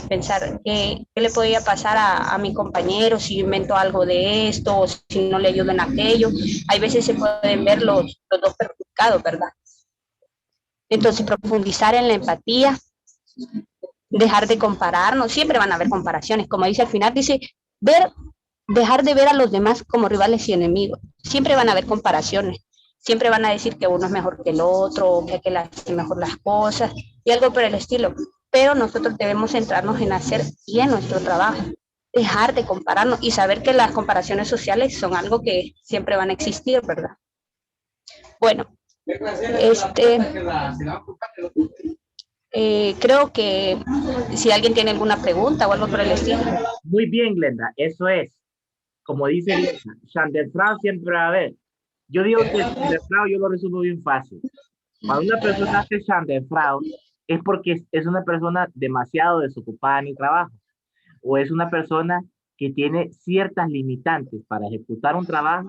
pensar qué le podría pasar a mi compañero si yo invento algo de esto o si no le ayudo en aquello. Hay veces se pueden ver los dos perjudicados, ¿verdad? Entonces, profundizar en la empatía, dejar de compararnos, siempre van a haber comparaciones, como dice al final, dice, dejar de ver a los demás como rivales y enemigos, siempre van a haber comparaciones, siempre van a decir que uno es mejor que el otro, que aquel hace mejor las cosas, y algo por el estilo, pero nosotros debemos centrarnos en hacer bien nuestro trabajo, dejar de compararnos y saber que las comparaciones sociales son algo que siempre van a existir, ¿verdad? Bueno, creo que si alguien tiene alguna pregunta o algo por el estilo. Muy bien, Glenda, eso es. Como dice Glenda, Schadenfreude siempre va a haber. Yo digo que el Schadenfreude yo lo resumo bien fácil. Cuando una persona hace Schadenfreude es porque es una persona demasiado desocupada en el trabajo o es una persona que tiene ciertas limitantes para ejecutar un trabajo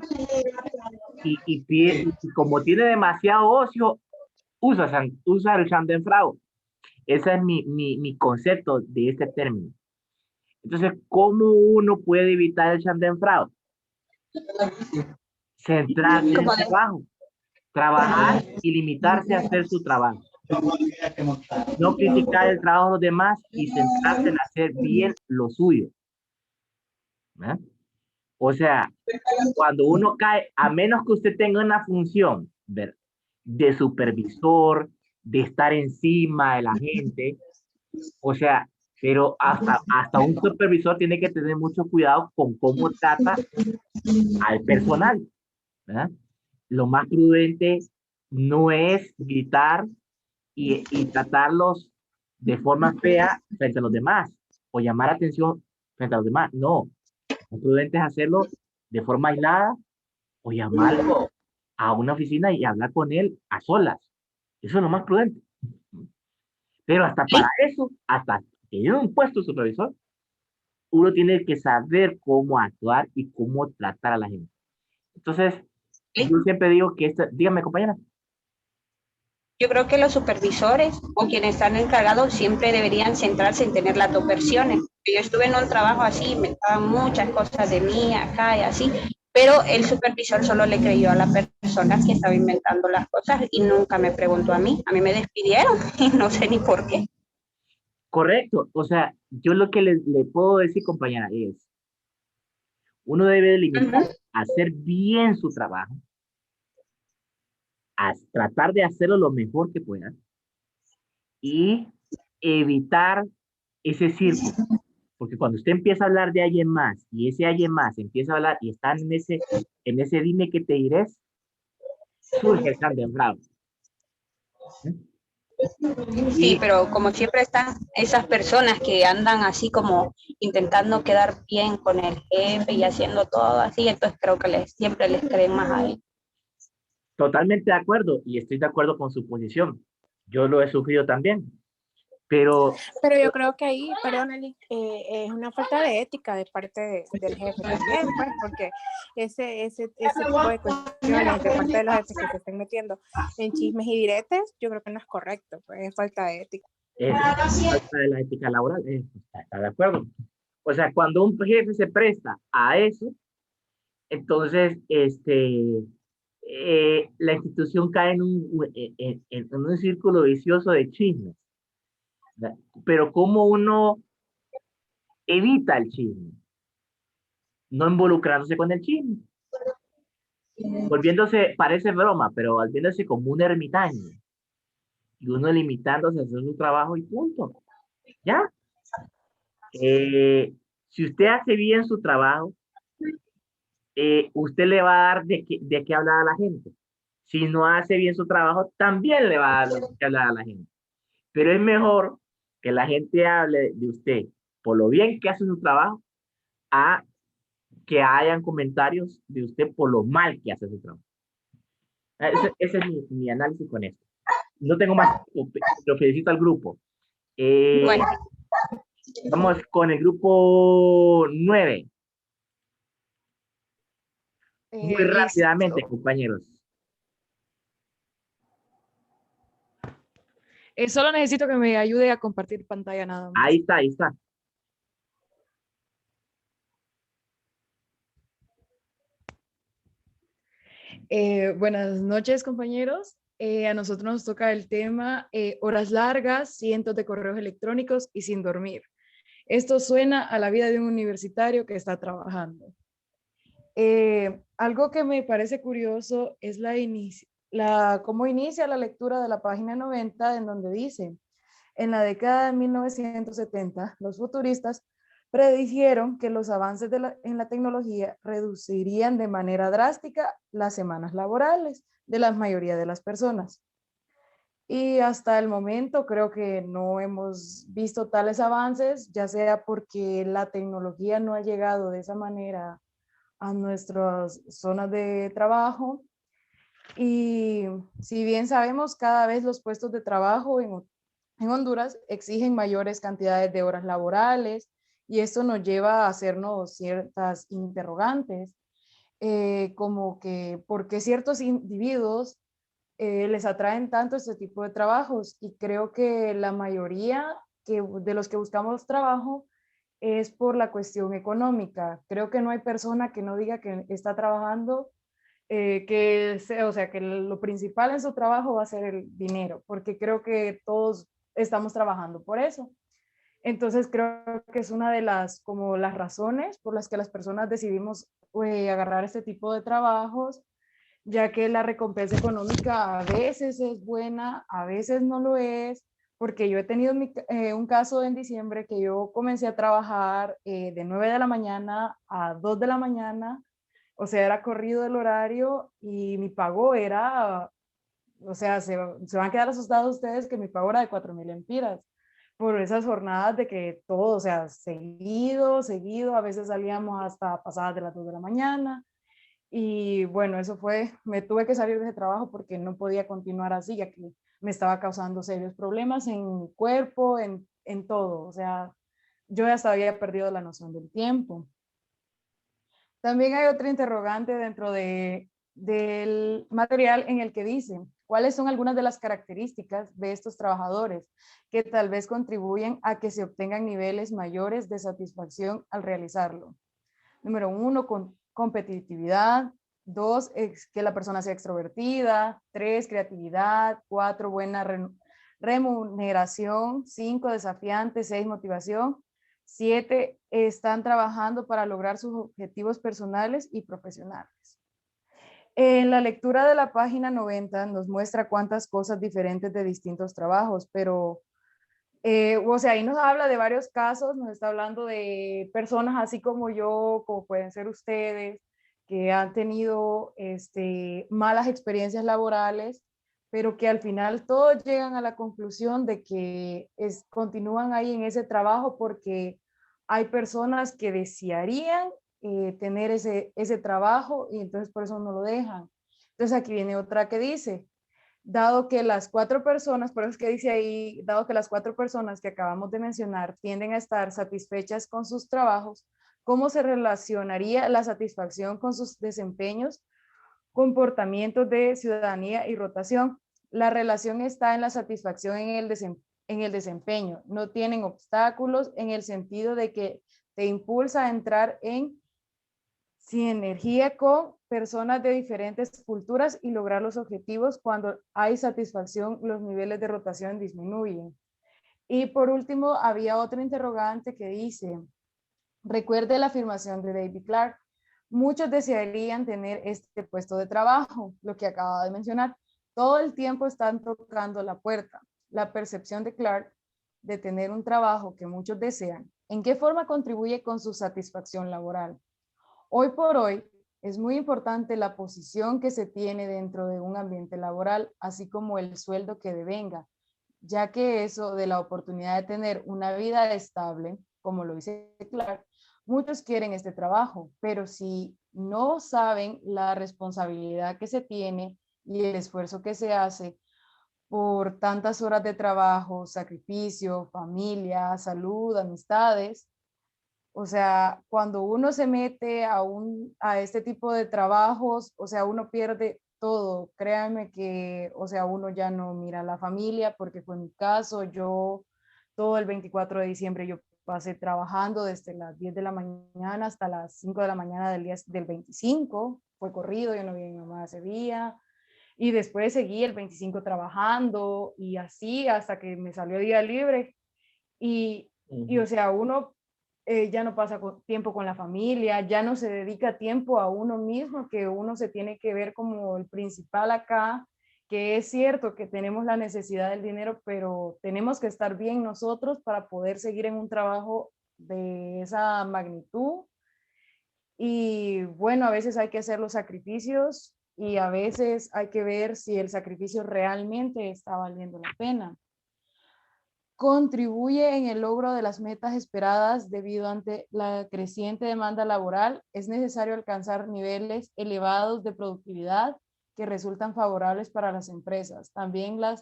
y como tiene demasiado ocio, usa el Schadenfreude. Ese es mi concepto de este término. Entonces, ¿cómo uno puede evitar el Schadenfreude? Centrarse en el trabajo, trabajar y limitarse a hacer su trabajo. No criticar el trabajo de los demás y centrarse en hacer bien lo suyo. ¿Eh? O sea, cuando uno cae, a menos que usted tenga una función de supervisor, de estar encima de la gente, o sea, pero hasta un supervisor tiene que tener mucho cuidado con cómo trata al personal, ¿verdad? Lo más prudente no es gritar y tratarlos de forma fea frente a los demás o llamar atención frente a los demás. No, lo prudente es hacerlo de forma aislada o llamarlo a una oficina y hablar con él a solas. Eso es lo más prudente. Pero hasta para eso, hasta que llegue un puesto supervisor, uno tiene que saber cómo actuar y cómo tratar a la gente. Entonces, yo siempre digo que dígame, compañera. Yo creo que los supervisores o quienes están encargados siempre deberían centrarse en tener las dos versiones. Yo estuve en un trabajo así, me daban muchas cosas de mí acá y así, pero el supervisor solo le creyó a la persona que estaba inventando las cosas y nunca me preguntó a mí. A mí me despidieron y no sé ni por qué. Correcto. O sea, yo lo que le puedo decir, compañera, es, uno debe limitar a hacer bien su trabajo, a tratar de hacerlo lo mejor que pueda y evitar ese círculo. Porque cuando usted empieza a hablar de alguien más y ese alguien más empieza a hablar y están en ese dime que te diré, surge el Schadenfreude. Sí, pero como siempre están esas personas que andan así como intentando quedar bien con el jefe y haciendo todo así, entonces creo que siempre les creen más a él. Totalmente de acuerdo y estoy de acuerdo con su posición. Yo lo he sufrido también, pero yo creo que ahí, perdón, Eli, es una falta de ética de parte del jefe también, pues, porque ese tipo de cuestiones de parte de los jefes que se estén metiendo en chismes y diretes, yo creo que no es correcto, pues es falta de ética. Es falta de la ética laboral, está de acuerdo. O sea, cuando un jefe se presta a eso, entonces la institución cae en un círculo vicioso de chismes. ¿Verdad? Pero ¿cómo uno evita el chisme? No involucrándose con el chisme. Volviéndose, parece broma, pero volviéndose como un ermitaño. Y uno limitándose a hacer su trabajo y punto. ¿Ya? Si usted hace bien su trabajo, usted le va a dar de qué hablar a la gente. Si no hace bien su trabajo, también le va a dar de qué hablar a la gente. Pero es mejor que la gente hable de usted por lo bien que hace su trabajo a que hayan comentarios de usted por lo mal que hace su trabajo. Ese es mi análisis con esto. No tengo más, lo felicito al grupo. Bueno. Vamos con el grupo 9. Muy rápidamente, compañeros. Solo necesito que me ayude a compartir pantalla nada más. Ahí está. Buenas noches, compañeros. A nosotros nos toca el tema horas largas, cientos de correos electrónicos y sin dormir. Esto suena a la vida de un universitario que está trabajando. Algo que me parece curioso es cómo inicia la lectura de la página 90, en donde dice: en la década de 1970, los futuristas predijeron que los avances en la tecnología reducirían de manera drástica las semanas laborales de la mayoría de las personas. Y hasta el momento creo que no hemos visto tales avances, ya sea porque la tecnología no ha llegado de esa manera a nuestras zonas de trabajo, Y si bien sabemos, cada vez los puestos de trabajo en Honduras exigen mayores cantidades de horas laborales y esto nos lleva a hacernos ciertas interrogantes, como que por qué ciertos individuos les atraen tanto este tipo de trabajos. Y creo que la mayoría de los que buscamos trabajo es por la cuestión económica. Creo que no hay persona que no diga que está trabajando, o sea, que lo principal en su trabajo va a ser el dinero, porque creo que todos estamos trabajando por eso. Entonces creo que es una de las, como las razones por las que las personas decidimos agarrar este tipo de trabajos, ya que la recompensa económica a veces es buena, a veces no lo es, porque yo he tenido un caso en diciembre que yo comencé a trabajar de 9 de la mañana a 2 de la mañana, o sea, era corrido el horario y mi pago era, o sea, se van a quedar asustados ustedes que mi pago era de 4,000 lempiras por esas jornadas de que todo, o sea, seguido, a veces salíamos hasta pasadas de las 2 de la mañana. Y bueno, eso fue, me tuve que salir de ese trabajo porque no podía continuar así, ya que me estaba causando serios problemas en mi cuerpo, en todo. O sea, yo ya hasta había perdido la noción del tiempo. También hay otra interrogante dentro del material en el que dice, ¿cuáles son algunas de las características de estos trabajadores que tal vez contribuyen a que se obtengan niveles mayores de satisfacción al realizarlo? Número 1, competitividad. 2, que la persona sea extrovertida. 3, creatividad. 4, buena remuneración. 5, desafiante. 6, motivación. 7, están trabajando para lograr sus objetivos personales y profesionales. En la lectura de la página 90 nos muestra cuántas cosas diferentes de distintos trabajos, pero o sea, ahí nos habla de varios casos, nos está hablando de personas así como yo, como pueden ser ustedes, que han tenido malas experiencias laborales, pero que al final todos llegan a la conclusión de que continúan ahí en ese trabajo porque hay personas que desearían tener ese trabajo y entonces por eso no lo dejan. Entonces aquí viene otra que dice, dado que las 4 personas, por eso es que dice ahí, dado que las 4 personas que acabamos de mencionar tienden a estar satisfechas con sus trabajos, ¿cómo se relacionaría la satisfacción con sus desempeños, comportamientos de ciudadanía y rotación? La relación está en la satisfacción en el desempeño. No tienen obstáculos en el sentido de que te impulsa a entrar en sinergia con personas de diferentes culturas y lograr los objetivos. Cuando hay satisfacción, los niveles de rotación disminuyen. Y por último, había otro interrogante que dice, recuerde la afirmación de David Clark, muchos desearían tener este puesto de trabajo, lo que acaba de mencionar. Todo el tiempo están tocando la puerta. La percepción de Clark de tener un trabajo que muchos desean, ¿en qué forma contribuye con su satisfacción laboral? Hoy por hoy es muy importante la posición que se tiene dentro de un ambiente laboral, así como el sueldo que devenga, ya que eso de la oportunidad de tener una vida estable, como lo dice Clark, muchos quieren este trabajo, pero si no saben la responsabilidad que se tiene y el esfuerzo que se hace por tantas horas de trabajo, sacrificio, familia, salud, amistades, o sea, cuando uno se mete a este tipo de trabajos, o sea, uno pierde todo. Créanme que, o sea, uno ya no mira a la familia, porque fue mi caso. Yo, todo el 24 de diciembre, yo pasé trabajando desde las 10 de la mañana hasta las 5 de la mañana del 25. Fue corrido, yo no vi a mi mamá ese día. Y después seguí el 25 trabajando y así hasta que me salió día libre. Y o sea, uno ya no pasa tiempo con la familia, ya no se dedica tiempo a uno mismo, que uno se tiene que ver como el principal acá, que es cierto que tenemos la necesidad del dinero, pero tenemos que estar bien nosotros para poder seguir en un trabajo de esa magnitud. Y bueno, a veces hay que hacer los sacrificios y a veces hay que ver si el sacrificio realmente está valiendo la pena. Contribuye en el logro de las metas esperadas debido ante la creciente demanda laboral. Es necesario alcanzar niveles elevados de productividad que resultan favorables para las empresas. También la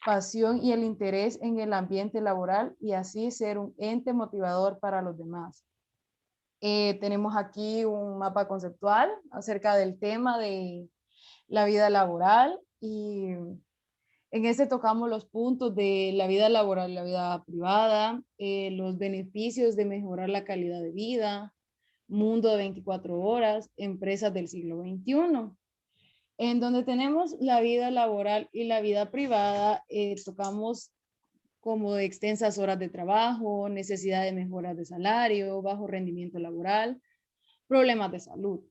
pasión y el interés en el ambiente laboral y así ser un ente motivador para los demás. Tenemos aquí un mapa conceptual acerca del tema de la vida laboral y en este tocamos los puntos de la vida laboral y la vida privada, los beneficios de mejorar la calidad de vida, mundo de 24 horas, empresas del siglo XXI. En donde tenemos la vida laboral y la vida privada, tocamos como de extensas horas de trabajo, necesidad de mejoras de salario, bajo rendimiento laboral, problemas de salud.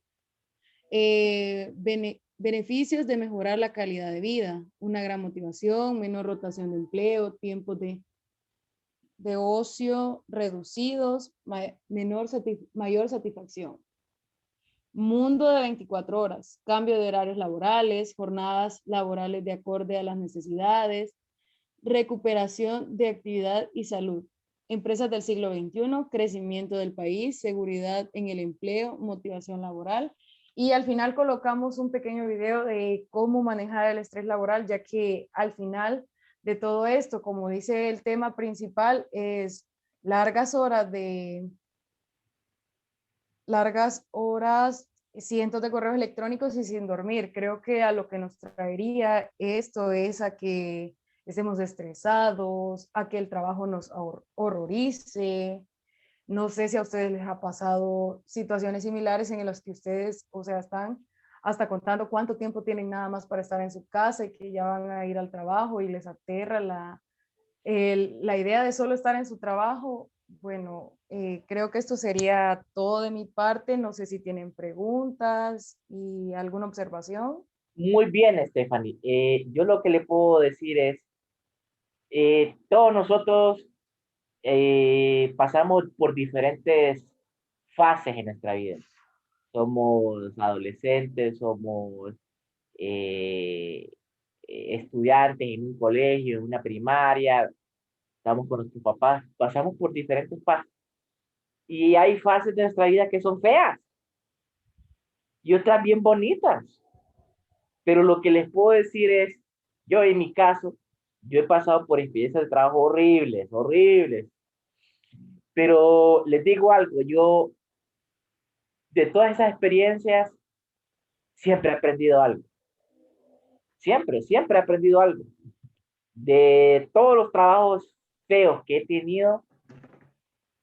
Beneficios de mejorar la calidad de vida, una gran motivación, menor rotación de empleo, tiempos de ocio reducidos, mayor satisfacción. Mundo de 24 horas, cambio de horarios laborales, jornadas laborales de acorde a las necesidades, recuperación de actividad y salud. Empresas del siglo XXI, crecimiento del país, seguridad en el empleo, motivación laboral. Y al final colocamos un pequeño video de cómo manejar el estrés laboral, ya que al final de todo esto, como dice el tema principal, es largas horas, cientos de correos electrónicos y sin dormir. Creo que a lo que nos traería esto es a que estemos estresados, a que el trabajo nos horrorice. No sé si a ustedes les ha pasado situaciones similares en las que ustedes, o sea, están hasta contando cuánto tiempo tienen nada más para estar en su casa y que ya van a ir al trabajo y les aterra la idea de solo estar en su trabajo. Bueno, creo que esto sería todo de mi parte. No sé si tienen preguntas y alguna observación. Muy bien, Stephanie. Yo lo que le puedo decir es, todos nosotros pasamos por diferentes fases en nuestra vida. Somos adolescentes, somos estudiantes en un colegio, en una primaria, estamos con nuestros papás, pasamos por diferentes fases. Y hay fases de nuestra vida que son feas y otras bien bonitas. Pero lo que les puedo decir es, yo en mi caso, yo he pasado por experiencias de trabajo horribles, horribles. Pero les digo algo, yo de todas esas experiencias siempre he aprendido algo. Siempre he aprendido algo. De todos los trabajos feos que he tenido,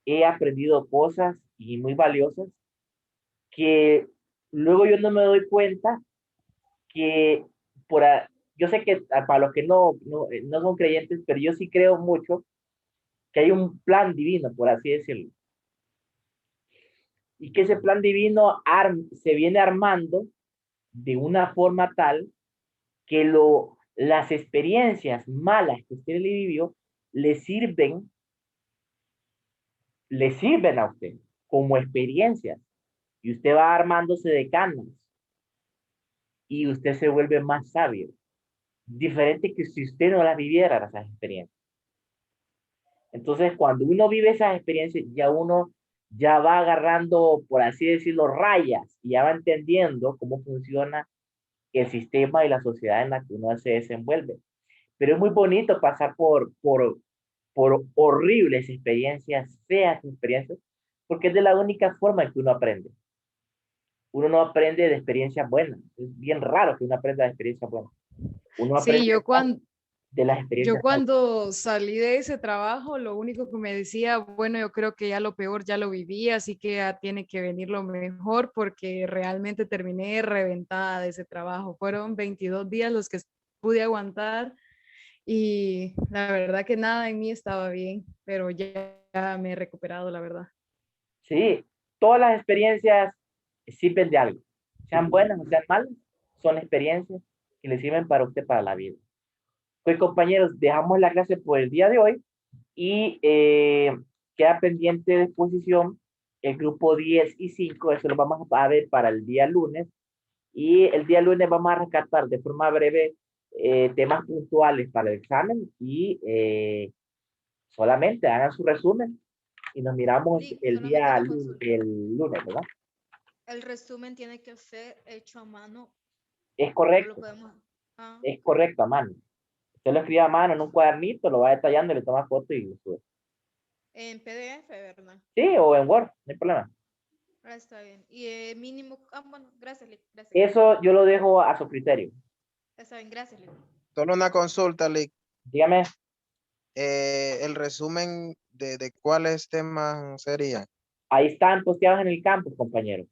he aprendido cosas y muy valiosas que luego yo no me doy cuenta que yo sé que para los que no son creyentes, pero yo sí creo mucho que hay un plan divino, por así decirlo. Y que ese plan divino se viene armando de una forma tal que las experiencias malas que usted le vivió le sirven a usted como experiencias. Y usted va armándose de canas. Y usted se vuelve más sabio. Diferente que si usted no las viviera, esas experiencias. Entonces, cuando uno vive esas experiencias, uno ya va agarrando, por así decirlo, rayas. Y ya va entendiendo cómo funciona el sistema y la sociedad en la que uno se desenvuelve. Pero es muy bonito pasar por horribles experiencias, feas experiencias, porque es de la única forma en que uno aprende. Uno no aprende de experiencias buenas. Es bien raro que uno aprenda de experiencias buenas. Uno aprende de las experiencias Yo cuando salí de ese trabajo, lo único que me decía, bueno, yo creo que ya lo peor ya lo viví, así que ya tiene que venir lo mejor, porque realmente terminé reventada de ese trabajo. Fueron 22 días los que pude aguantar y la verdad que nada en mí estaba bien, pero ya me he recuperado, la verdad. Sí, todas las experiencias sirven de algo. Sean buenas o sean malas, son experiencias que le sirven para usted, para la vida. Pues compañeros, dejamos la clase por el día de hoy y queda pendiente de exposición el grupo 10 y 5, eso lo vamos a ver para el día lunes. Y el día lunes vamos a rescatar de forma breve temas puntuales para el examen y solamente hagan su resumen y nos miramos el lunes, ¿verdad? El resumen tiene que ser hecho a mano Es ¿O lo correcto, podemos? Ah, es correcto a mano. Usted lo escribe a mano en un cuadernito, lo va detallando, le toma foto y lo sube. en PDF, ¿verdad? Sí, o en Word, no hay problema. Ah, está bien. Y mínimo, bueno, gracias, Lick, gracias. Eso yo lo dejo a su criterio. Está bien, gracias, Lick. Solo una consulta, Lick. Dígame. El resumen de cuáles temas serían. Ahí están posteados en el campus, compañero.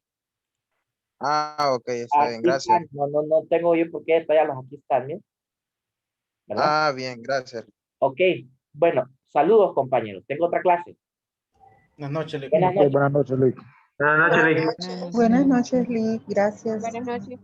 Ah, ok, está bien, Aquí gracias. están, no tengo yo por qué detallarlos, aquí están, ¿bien? ¿Verdad? Ah, bien, gracias. Ok, bueno, saludos, compañeros. Tengo otra clase. Buenas noches, Lick. Buenas noches. Buenas noches, Luis. Buenas noches, Luis. Buenas noches, Lick. Gracias. Buenas noches.